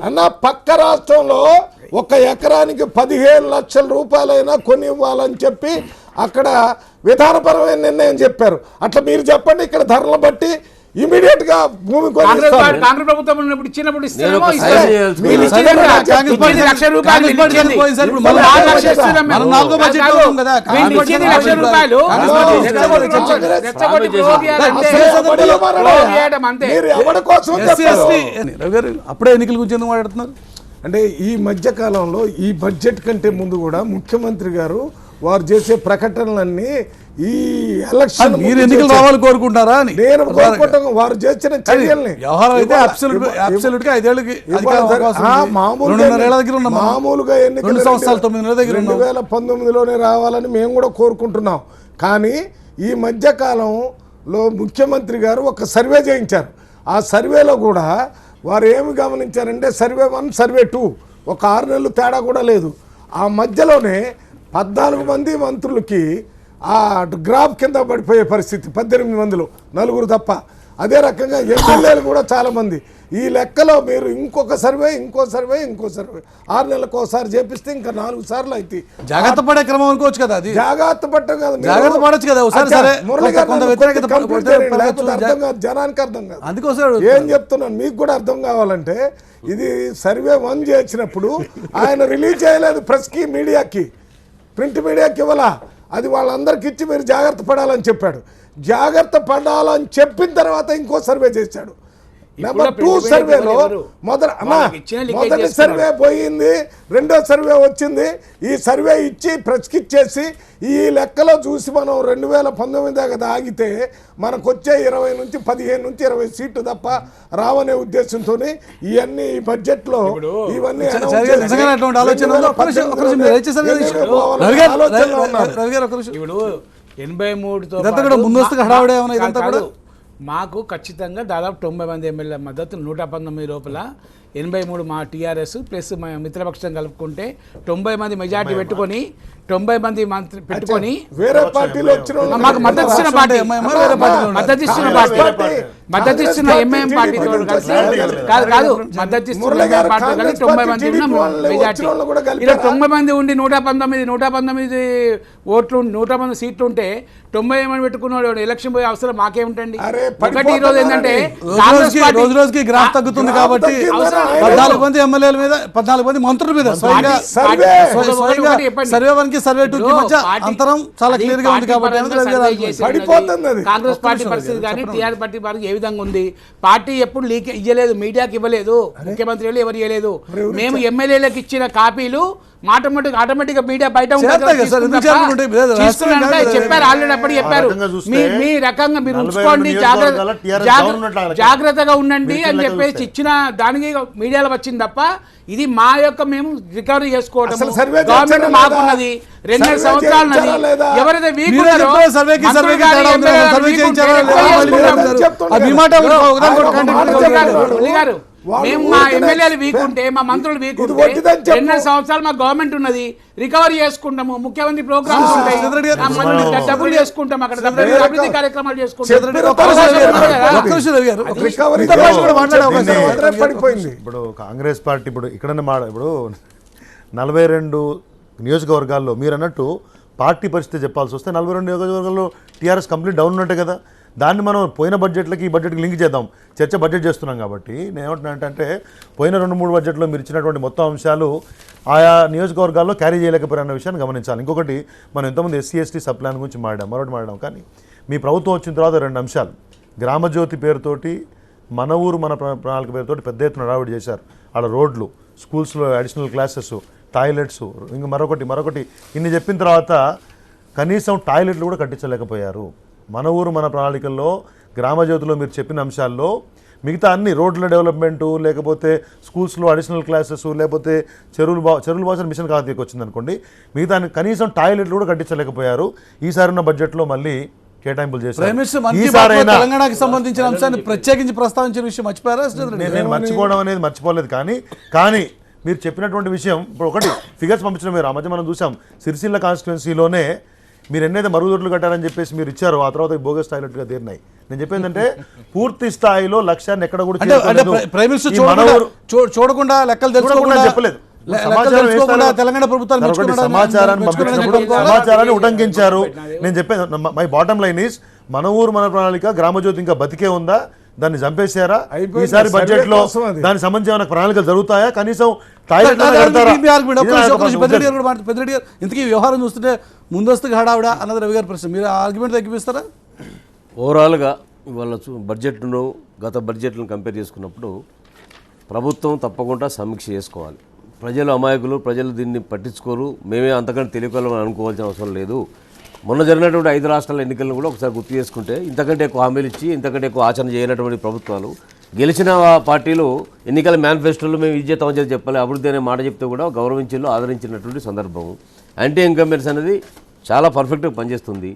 [SPEAKER 4] అన్న పక్క రాష్ట్రంలో 1 ఎకరానికి 15 లక్షల రూపాయలైనా కొని ఇవ్వాలని చెప్పి అక్కడ విధానపరమైన నిర్ణయం చెప్పారు. అట్లా మీరు చెప్పండి, ఇక్కడ ధరలు బట్టి ఇమీడియట్ గా భూమి
[SPEAKER 6] కాంగ్రెస్ ప్రభుత్వం ఇచ్చినప్పుడు
[SPEAKER 1] అప్పుడే ఎన్నికల గురించి ఎందుకు మాట్లాడుతున్నారు
[SPEAKER 4] అంటే ఈ మధ్య కాలంలో ఈ బడ్జెట్ కంటే ముందు కూడా ముఖ్యమంత్రి గారు వారు చేసే ప్రకటనలన్నీ ఈ ఎలక్షన్
[SPEAKER 1] మీరు ఎన్నికలు రావాలని కోరుకుంటారా అని
[SPEAKER 4] నేను కోరుకుంటాను. వారు చేసిన చర్యల్ని మామూలుగా ఎన్నికలు 2019లోనే రావాలని మేము కూడా కోరుకుంటున్నాం. కానీ ఈ మధ్య కాలంలో ముఖ్యమంత్రి గారు ఒక సర్వే చేయించారు. ఆ సర్వేలో కూడా వారు ఏమి గమనించారంటే సర్వే 1 సర్వే 2 ఒక 6 నెలలు తేడా కూడా లేదు. ఆ మధ్యలోనే 14 మంది మంత్రులకి ఆ గ్రాఫ్ కింద పడిపోయే పరిస్థితి, 18 మందిలో 4 తప్ప. అదే రకంగా ఎమ్మెల్యేలు కూడా చాలామంది ఈ లెక్కలో మీరు ఇంకొక సర్వే 6 నెలలకు ఒకసారి చేపిస్తే ఇంకా 4 సార్లు అయితే
[SPEAKER 1] జాగ్రత్త పడే క్రమం అనుకోవచ్చు కదా అది.
[SPEAKER 4] జాగ్రత్త పట్టం కాదు, మీరు-
[SPEAKER 1] జాగ్రత్త పడొచ్చు కదా ఒకసారి.
[SPEAKER 4] అచ్చా,
[SPEAKER 1] సరే
[SPEAKER 4] మురళి గారు
[SPEAKER 1] కొంత
[SPEAKER 4] నన్ను
[SPEAKER 1] వ్యతిరేకత
[SPEAKER 4] complete
[SPEAKER 1] పడితే
[SPEAKER 4] చేయండి,
[SPEAKER 1] పడవచ్చు.
[SPEAKER 4] లేకపోతే అర్థం కాదు, జనానికి అర్థం కాదు.
[SPEAKER 1] అందుకోసం
[SPEAKER 4] ఏం చెప్తున్నాను మీకు కూడా అర్థం కావాలంటే, ఇది సర్వే 1 చేసినప్పుడు ఆయన రిలీజ్ చేయలేదు ప్రెస్కి, మీడియాకి, ప్రింట్ మీడియాకి ఇవ్వాల. అది వాళ్ళందరికి ఇచ్చి మీరు జాగ్రత్త పడాలని చెప్పాడు. జాగ్రత్త పడాలని చెప్పిన తర్వాత ఇంకో సర్వే చేశాడు. నెంబర్ 2 సర్వేలో మొదటి సర్వే పోయింది, రెండో సర్వే వచ్చింది. ఈ సర్వే ఇచ్చి ప్రెస్కి ఇచ్చేసి ఈ లెక్కలో చూసి మనం 2019 దాకా ఆగితే మనకు వచ్చే 20 నుంచి 15 నుంచి 20 సీట్లు తప్ప రావనే ఉద్దేశంతో ఇవన్నీ బడ్జెట్లో ఇవన్నీ
[SPEAKER 1] నిజంగా అటువంటి ఆలోచన ఉందా? ఒక్క నిమిషం మీరు దయచేసి రవి గారు ఒక్క నిమిషం.
[SPEAKER 6] ఇప్పుడు 83తో
[SPEAKER 1] ఇదంతా కూడా ముందస్తుగా హడావుడే ఏమన్నా ఇదంతా కూడా?
[SPEAKER 6] మాకు ఖచ్చితంగా దాదాపు 90 మంది ఎమ్మెల్యే మద్దతు 119 లోపల 83 మా టీఆర్ఎస్ ప్లస్ మా మిత్రపక్షం కలుపుకుంటే 90 మంది మెజార్టీ పెట్టుకొని 90 మంది మంత్రి పెట్టుకొని
[SPEAKER 4] వేరే పార్టీలో వచ్చిన వాళ్ళు
[SPEAKER 6] మాకు మద్దతు ఇచ్చిన పార్టీ మద్దతు ఇస్తున్న ఎంఐఎం పార్టీ కాదు మద్దతు ఇస్తున్న పార్టీ కలిసి 90 మంది ఉన్న మెజార్టీ. ఇలా 90 మంది ఉండి 119 ఓట్లు 119 సీట్లు ఉంటే 90 మంది పెట్టుకున్నాడు ఎలక్షన్ పోయే అవసరం మాకేమిటండి? ఒకటి ఈ రోజు ఏంటంటే
[SPEAKER 1] రోజు రోజుకి గ్రాఫ్ తగ్గుతుంది కాబట్టి 14 మంది ఎమ్మెల్యేల మీద 14 మంది మంత్రుల మీద స్వయంగా సర్వే 1 కి సర్వే 2 కి మధ్య అంతరం చాలా క్లియర్ గా ఉంది కాబట్టి
[SPEAKER 6] కాంగ్రెస్ పార్టీ పరిస్థితి కానీ టీఆర్ఎస్ పార్టీ వారికి ఏ విధంగా ఉంది? పార్టీ ఎప్పుడు లీక్ ఇవ్వలేదు, మీడియాకి ఇవ్వలేదు, ముఖ్యమంత్రి ఎవరు ఇవ్వలేదు. మేము ఎమ్మెల్యేలకు ఇచ్చిన కాపీలు ఆటోమేటిక్ గా మీడియా బయట చెప్పారు, ఆల్రెడీ అప్పుడు చెప్పారు. మీ రకంగా మీరు ఉంచుకోండి, జాగ్రత్తగా ఉండండి అని చెప్పేసి ఇచ్చిన దానికి మీడియాలో వచ్చింది తప్ప ఇది మా యొక్క మేము రికవరీ చేసుకోవడం గవర్నమెంట్ మాకున్నది 2 సంవత్సరాలు ఉన్నది. ఎవరైతే వీక్ ఉన్నారో మేము మా ఎమ్మెల్యేలు వీక్ ఉంటే మా మంత్రులు వీక్ ఉంటే 2 సంవత్సరాలు మా గవర్నమెంట్ ఉన్నది, రికవరీ చేసుకుంటాము. ముఖ్యమంత్రి ప్రోగ్రామ్స్ ఉంటాయి, డబ్బులు చేసుకుంటాం, అక్కడ అభివృద్ధి కార్యక్రమాలు చేసుకుంటాం.
[SPEAKER 5] ఇప్పుడు కాంగ్రెస్ పార్టీ ఇప్పుడు ఇక్కడ ఇప్పుడు 42 నియోజకవర్గాల్లో మీరు అన్నట్టు పార్టీ పరిస్థితి చెప్పాల్సి వస్తే 42 నియోజకవర్గాల్లో టీఆర్ఎస్ కంప్లీట్ డౌన్ ఉన్నట్టే కదా. దాన్ని మనం పోయిన బడ్జెట్లకి ఈ బడ్జెట్కి లింక్ చేద్దాం, చర్చ బడ్జెట్ చేస్తున్నాం కాబట్టి. నేను ఏమంటున్నానంటే పోయిన 2-3 బడ్జెట్లో మీరు ఇచ్చినటువంటి మొత్తం అంశాలు ఆయా నియోజకవర్గాల్లో క్యారీ చేయలేకపోయారన్న విషయాన్ని గమనించాలి. ఇంకొకటి మనం ఎంతమంది SC/ST సబ్ ప్లాన్ గురించి మాట్లాడాం, కానీ మీ ప్రభుత్వం వచ్చిన తర్వాత 2 అంశాలు గ్రామజ్యోతి పేరుతోటి మన ఊరు మన ప్రణాళిక పేరుతోటి పెద్ద ఎత్తున హడావిడి చేశారు. ఆడ రోడ్లు, స్కూల్స్లో అడిషనల్ క్లాసెస్, టాయిలెట్స్, ఇంకా మరొకటి ఇన్ని చెప్పిన తర్వాత కనీసం టాయిలెట్లు కూడా కట్టించలేకపోయారు. మన ఊరు మన ప్రణాళికల్లో గ్రామజ్యోతిలో మీరు చెప్పిన అంశాల్లో మిగతా అన్ని రోడ్ల డెవలప్మెంటు, లేకపోతే స్కూల్స్లో అడిషనల్ క్లాసెస్, లేకపోతే చెరువులు బాసిన మిషన్ ఖాతాకి వచ్చింది అనుకోండి, మిగతా కనీసం టాయిలెట్లు కూడా కట్టించలేకపోయారు. ఈసారి ఉన్న బడ్జెట్లో మళ్ళీ కేటాయింపులు చేశారు.
[SPEAKER 1] తెలంగాణకి సంబంధించిన అంశాన్ని ప్రత్యేకించి ప్రస్తావించిన విషయం మర్చిపోయారా?
[SPEAKER 5] నేను మర్చిపోవడం అనేది మర్చిపోలేదు, కానీ మీరు చెప్పినటువంటి విషయం ఇప్పుడు ఒకటి ఫిగర్స్ పంపించడం మీరు ఆ మధ్య మనం చూసాం సిరిసిల్ల కాన్స్టిట్యున్సీలోనే మీరు ఎన్నైతే మరుగుదొడ్లు కట్టారని చెప్పేసి మీరు ఇచ్చారో ఆ తర్వాత బోగస్ టాయిలెట్గా తీరినాయి. నేను చెప్పేది అంటే పూర్తి స్థాయిలో లక్ష్యాన్ని ఎక్కడ కూడా
[SPEAKER 1] చూడకుండా లెక్కలు తెలుసుకోకుండా
[SPEAKER 5] చెప్పలేదు.
[SPEAKER 1] తెలంగాణ ప్రభుత్వాలు
[SPEAKER 5] సమాచారాన్ని ఉటంకించారు. నేను చెప్పేది మై బాటమ్ లైన్ ఈస్ మన ఊరు మన ప్రణాళిక గ్రామజ్యోతి ఇంకా బతికే ఉందా, దాన్ని చంపేశారా? ఈసారి బడ్జెట్ లో దానికి సంబంధించిన ప్రణాళికలు జరుగుతాయా? కనీసం
[SPEAKER 1] ఇంతకీ వ్యవహారం చూస్తుంటే ముందస్తుగా హడావుడా అన్నది రవి గారి ప్రశ్న, మీరు ఆర్గ్యుమెంట్ తగ్గిపిస్తారా?
[SPEAKER 2] ఓవరాల్గా ఇవాళ బడ్జెట్ను గత బడ్జెట్లను కంపేర్ చేసుకున్నప్పుడు ప్రభుత్వం తప్పకుండా సమీక్ష చేసుకోవాలి. ప్రజలు అమాయకులు, ప్రజలు దీన్ని పట్టించుకోరు, మేమే అంతకంటే తెలియకోవాలని అనుకోవాల్సిన అవసరం లేదు. మొన్న జరిగినటువంటి 5 రాష్ట్రాల ఎన్నికలను కూడా ఒకసారి గుర్తు చేసుకుంటే ఇంతకంటే ఎక్కువ హామీలు ఇచ్చి ఇంతకంటే ఎక్కువ ఆచరణ చేయనటువంటి ప్రభుత్వాలు, గెలిచిన పార్టీలు ఎన్నికల మేనిఫెస్టోలో మేము ఇది చేస్తామని చెప్పాలి, అభివృద్ధి అనే మాట చెప్తే కూడా గౌరవించిలో ఆదరించినటువంటి సందర్భం. యాంటీ ఇన్కంబెన్స్ అనేది చాలా పర్ఫెక్ట్గా పనిచేస్తుంది.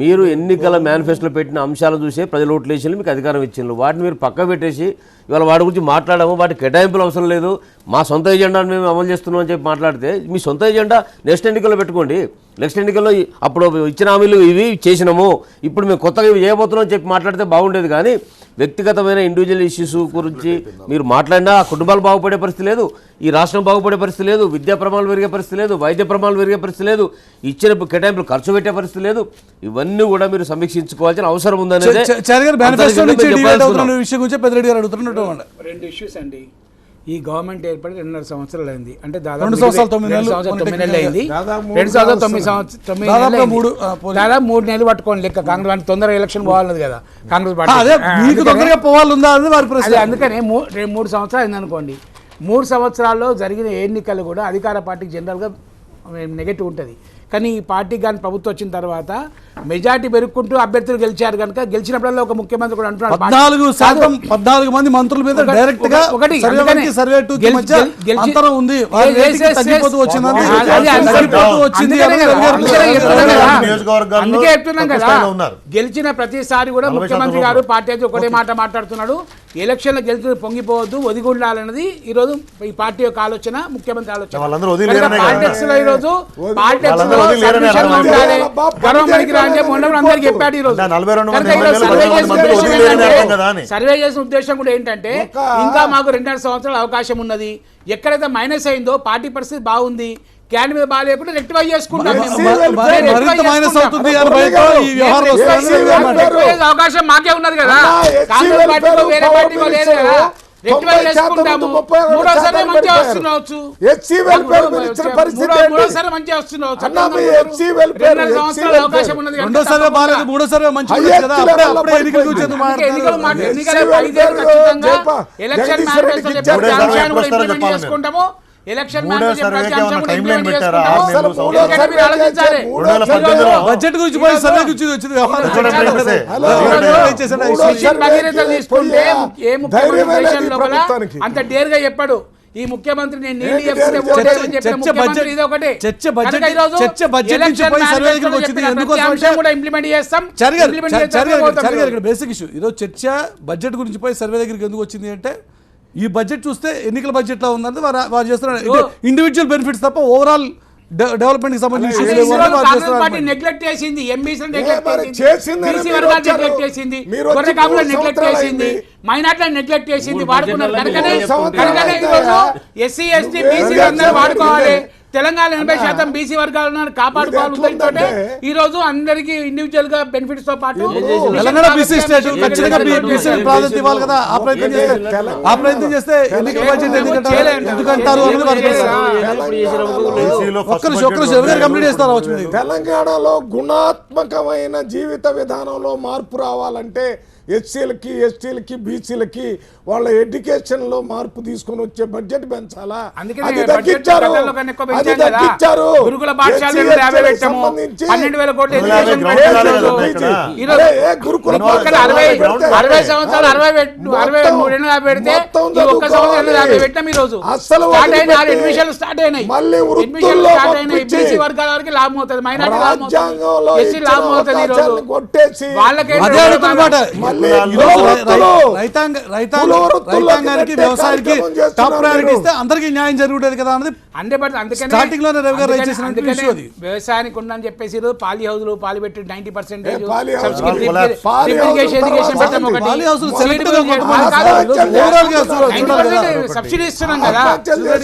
[SPEAKER 2] మీరు ఎన్నికల మేనిఫెస్టోలో పెట్టిన అంశాలను చూసే ప్రజలు ఓట్లు వేసి మీకు అధికారం ఇచ్చిండ్రు. వాటిని మీరు పక్క పెట్టేసి ఇవాళ వాటి గురించి మాట్లాడము, వాటి కేటాయింపులు అవసరం లేదు, మా సొంత ఎజెండాను మేము అమలు చేస్తున్నాం అని చెప్పి మాట్లాడితే మీ సొంత ఎజెండా నెక్స్ట్ ఎన్నికల్లో పెట్టుకోండి. నెక్స్ట్ ఎన్నికల్లో అప్పుడు ఇచ్చిన హామీలు ఇవి చేసినాము, ఇప్పుడు మేము కొత్తగా ఇవి చేయబోతున్నాం అని చెప్పి మాట్లాడితే బాగుండేది. కానీ వ్యక్తిగతమైన ఇండివిజువల్ ఇష్యూస్ గురించి మీరు మాట్లాడినా ఆ కుటుంబాలు బాగుపడే పరిస్థితి లేదు, ఈ రాష్ట్రం బాగుపడే పరిస్థితి లేదు, విద్యా ప్రమాణాలు పెరిగే పరిస్థితి లేదు, వైద్య ప్రమాణాలు పెరిగే పరిస్థితి లేదు, ఇచ్చిన కేటాయింపులు ఖర్చు పెట్టే పరిస్థితి లేదు. ఇవన్నీ కూడా మీరు సమీక్షించుకోవాల్సిన అవసరం ఉందనేది
[SPEAKER 1] విషయం గురించి పెద్దిరెడ్డి గారు అడుగుతున్నట్టు.
[SPEAKER 6] 2 ఇష్యూస్ అండి. ఈ గవర్నమెంట్ ఏర్పడి 2.5 సంవత్సరాలు అయింది, అంటే దాదాపు
[SPEAKER 1] 2 సంవత్సరాలు 9 నెలలు
[SPEAKER 6] అయింది. 3 నెలలు పట్టుకోండి లెక్క. కాంగ్రెస్ తొందరగా ఎలక్షన్ పోవాలన్నది కదా కాంగ్రెస్ పార్టీ. అందుకనే 3 సంవత్సరాలు అయింది అనుకోండి. 3 సంవత్సరాల్లో జరిగిన ఎన్నికలు కూడా అధికార పార్టీకి జనరల్గా నెగటివ్ ఉంటుంది. కానీ ఈ పార్టీ కానీ ప్రభుత్వం వచ్చిన తర్వాత మెజార్టీ పెరుగుకుంటూ అభ్యర్థులు గెలిచారు కనుక గెలిచినప్పుడల్లా ఒక ముఖ్యమంత్రి కూడా అంటున్నాడు
[SPEAKER 1] 14 మంది మంత్రుల మీద డైరెక్ట్ గా
[SPEAKER 6] ఒకటి
[SPEAKER 1] సర్వే టు మధ్య అంతరం ఉంది.
[SPEAKER 6] అందుకే చెప్తున్నాం కదా, గెలిచిన ప్రతిసారి కూడా ముఖ్యమంత్రి గారు పార్టీ అయితే ఒకటే మాట మాట్లాడుతున్నాడు, ఎలక్షన్లో గెలిచి పొంగిపోవద్దు, ఒదిగి ఉండాలన్నది ఈ రోజు ఈ పార్టీ యొక్క ఆలోచన, ముఖ్యమంత్రి ఆలోచన. పాలిటిక్స్ లో ఈ రోజు పాలిటిక్స్ లో అందరికి చెప్పాడు. ఈ రోజు సర్వే చేసిన ఉద్దేశం కూడా ఏంటంటే ఇంకా మాకు 2.5 సంవత్సరాల అవకాశం ఉన్నది, ఎక్కడైతే మైనస్ అయిందో పార్టీ పరిస్థితి బాగుంది, క్యాన్ మీద బాగా లేకుండా రెక్టిఫై చేసుకుంటాం, అవకాశం మాకే ఉన్నది కదా, కాంగ్రెస్ పార్టీలో వేరే పార్టీలో లేదు కదా, మూడోసారి మంచిగా వస్తుండవచ్చు, మంచిగా వస్తుండవచ్చు, 2.5 సంవత్సరాల అవకాశం ఉన్నది. ఎన్నికలు 5 ఖచ్చితంగా ఎలక్షన్ మేనిఫెస్టో చెప్పే అంశాన్ని కూడా ఇంప్లిమెంట్ చేసుకుంటాము. ఎలక్షన్
[SPEAKER 1] బడ్జెట్ గురించి
[SPEAKER 6] తీసుకుంటే ఏ ముఖ్యమంత్రి అంత డేర్ గా చెప్పాడు ఈ ముఖ్యమంత్రి, నేను ఇంప్లిమెంట్ చేస్తాం.
[SPEAKER 1] బేసిక్ ఇష్యూ ఈరోజు చర్చ బడ్జెట్ గురించి పోయి సర్వే దగ్గరికి ఎందుకు వచ్చింది అంటే, ఈ బడ్జెట్ చూస్తే ఎన్నికల బడ్జెట్ లో ఉందంటే వారు చేస్తున్నారు ఇండివిజువల్ బెనిఫిట్స్ తప్ప ఓవరాల్ డెవలప్మెంట్ కి సంబంధించి
[SPEAKER 6] నెగ్లెక్ట్ చేసింది, ఎంబీసీ నెగ్లెక్ట్ చేసింది, బీసీ వర్గాలు నెగ్లెక్ట్ చేసింది, గొర్రె కాపులను నెగ్లెక్ట్ చేసింది, మైనార్టీలను నెగ్లెక్ట్ చేసింది, వాడుకున్నారు. కనుకనే ఈరోజు ఎస్సీ ఎస్టీ బీసీ అందరూ వాడుకోవాలి, తెలంగాణ 80% బీసీ వర్గాలను కాపాడుకోవాలి. ఈ రోజు అందరికి ఇండివిజువల్ గా బెనిఫిట్స్ తో పాటు
[SPEAKER 1] తెలంగాణ బీసీ స్టేట్ ఖచ్చితంగా బీసీ ప్రాధాన్యత ఇవ్వాలి కదా, ఆ ప్రయత్నం చేస్తే ఎన్నికల బడ్జెట్ ఎందుకంటారు కంప్లీట్ చేస్తారు.
[SPEAKER 4] తెలంగాణలో గుణాత్మకమైన జీవిత విధానంలో మార్పు రావాలంటే ఎస్సీలకి ఎస్టీలకి బీసీలకి వాళ్ళ ఎడ్యుకేషన్ లో మార్పు తీసుకొని వచ్చే బడ్జెట్ పెంచాలా, అది తగ్గించారు.
[SPEAKER 6] గురుకుల పాఠశాల 50 పెట్టాము, 12,000 కోట్లు ఎడ్యుకేషన్ 60 సంవత్సరాలు 60 పెడితే ఒక్క సంవత్సరం 50 పెట్టాం. ఈ రోజు అడ్మిషన్లు స్టార్ట్ అయినాయి, బీసీ వర్గాల వరకు లాభం అవుతుంది, మైనార్టీ లాభం అవుతుంది, ఎస్సీ లాభం అవుతుంది. ఈ రోజు వాళ్ళకే
[SPEAKER 1] రైతాంగానికి వ్యవసాయానికి టాప్ ప్రయారిటీ ఇస్తే అందరికీ న్యాయం జరుగుతుంది కదా అన్నది స్టార్టింగ్ లోనే రవి గారు
[SPEAKER 6] వ్యవసాయానికి ఉందని చెప్పేసి పాలి హౌజులు పాలు పెట్టి 90% సబ్సిడీ ఇస్తున్నాం కదా,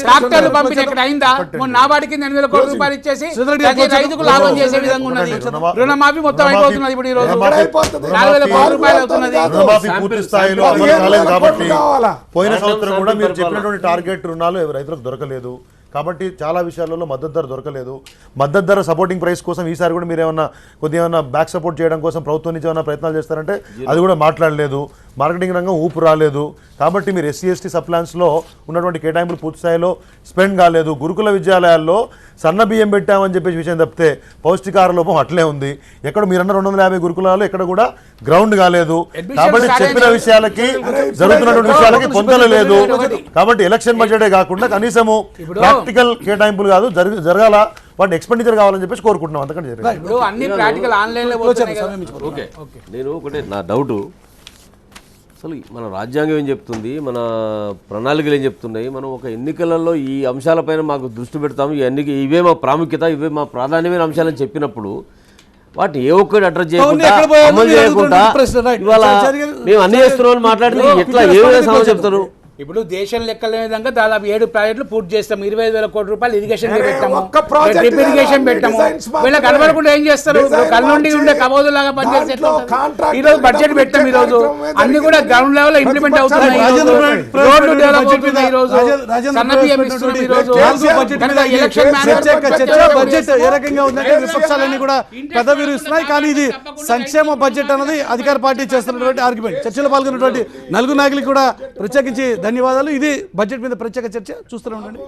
[SPEAKER 6] ట్రాక్టర్లు పంపిణీ ఎక్కడ అయిందా? నాబార్డు కింద 8,000 కోట్ల రూపాయలు ఇచ్చేసి రైతుకు లాభం చేసే విధంగా ఉన్నది. రుణమాఫీ మొత్తం అయిపోతున్నది, ఇప్పుడు ఈ రోజు 4,000 కోట్ల రూపాయలు అవుతున్నది.
[SPEAKER 5] పూర్తి స్థాయిలో అమలు కాలేదు కాబట్టి పోయిన సంవత్సరం కూడా మీరు చెప్పినటువంటి టార్గెట్ రుణాలు రైతులకు దొరకలేదు కాబట్టి చాలా విషయాలలో మద్దతు ధర దొరకలేదు. మద్దతు ధర సపోర్టింగ్ ప్రైస్ కోసం ఈసారి కూడా మీరు కొద్దిగా బ్యాక్ సపోర్ట్ చేయడం కోసం ప్రభుత్వం నుంచి ఏమైనా ప్రయత్నాలు చేస్తారంటే అది కూడా మాట్లాడలేదు. మార్కెటింగ్ రంగం ఊపు రాలేదు కాబట్టి మీరు ఎస్సీ ఎస్టీ సబ్ ప్లాన్స్లో ఉన్నటువంటి కేటాయింపులు పూర్తి స్థాయిలో స్పెండ్ కాలేదు. గురుకుల విద్యాలయాల్లో సన్న బియ్యం పెట్టామని చెప్పేసి విషయం తప్పితే పౌష్టికాహార లోపం అట్లే ఉంది. ఎక్కడ మీరన్న 250 గురుకులాలు ఎక్కడ కూడా గ్రౌండ్ కాలేదు కాబట్టి చెప్పిన విషయాలకి జరుగుతున్నటువంటి విషయాలకి పొందల లేదు. కాబట్టి ఎలక్షన్ బడ్జెటే కాకుండా కనీసము ప్రాక్టికల్ కేటాయింపులు కాదు జరగాల వాటిని ఎక్స్పెండిచర్ కావాలని చెప్పేసి కోరుకుంటున్నాం. అంతకంటే జరిగింది.
[SPEAKER 6] ఇప్పుడు అన్ని ప్రాక్టికల్ ఆన్లైన్లో పోతున్నాయి కదా.
[SPEAKER 2] ఓకే, నేను ఒకటే నా డౌటు, అసలు మన రాజ్యాంగం ఏం చెప్తుంది, మన ప్రణాళికలు ఏం చెప్తున్నాయి, మనం ఒక ఎన్నికలలో ఈ అంశాలపైన మాకు దృష్టి పెడతాము, ఇవే మా ప్రాముఖ్యత, ఇవే మా ప్రాధాన్యమైన అంశాలని చెప్పినప్పుడు వాటిని ఏ ఒక్కటి అడ్రస్ చేయకుండా అమలు చేయకుండా ఇవాళ మేము అన్ని చేస్తున్నామని మాట్లాడితే ఎట్లా ఏ విధంగా చెప్తారు?
[SPEAKER 6] ఇప్పుడు దేశం లెక్కల విధంగా దాదాపు 7 ప్రాజెక్టులు పూర్తి చేస్తాం. 25,000 కోట్ల రూపాయలు ఇరిగేషన్ పెట్టాము, డ్రిప్ ఇరిగేషన్ పెట్టాము. వీళ్ళకి కనబడకుండా ఏం చేస్తారు? కళ్ళుండి ఉండే కబోదు లాగా పనిచేస్తే ఈ రోజు బడ్జెట్ పెట్టాం. ఈ రోజు అన్ని కూడా గ్రౌండ్ లెవెల్ లో ఇంప్లిమెంట్ అవుతున్నాయి. రోడ్లు డెవలప్ అవుతున్నాయి. ఈ రోజు సన్నబియ్యం ఇస్తున్నాం. ఈ రోజు ఎలక్షన్
[SPEAKER 1] బడ్జెట్ ఏ రకంగా ఉందంటే విపక్షాలన్నీ కూడా పెద్ద విరుస్తున్నాయి. కానీ ఇది సంక్షేమ బడ్జెట్ అన్నది అధికార పార్టీ చేస్తున్నటువంటి ఆర్గ్యుమెంట్. చర్చలో పాల్గొన్నటువంటి నలుగురు నాయకులకు కూడా ప్రత్యేకించి ధన్యవాదాలు. ఇది బడ్జెట్ మీద ప్రత్యేక చర్చ చూస్తూనే ఉండండి.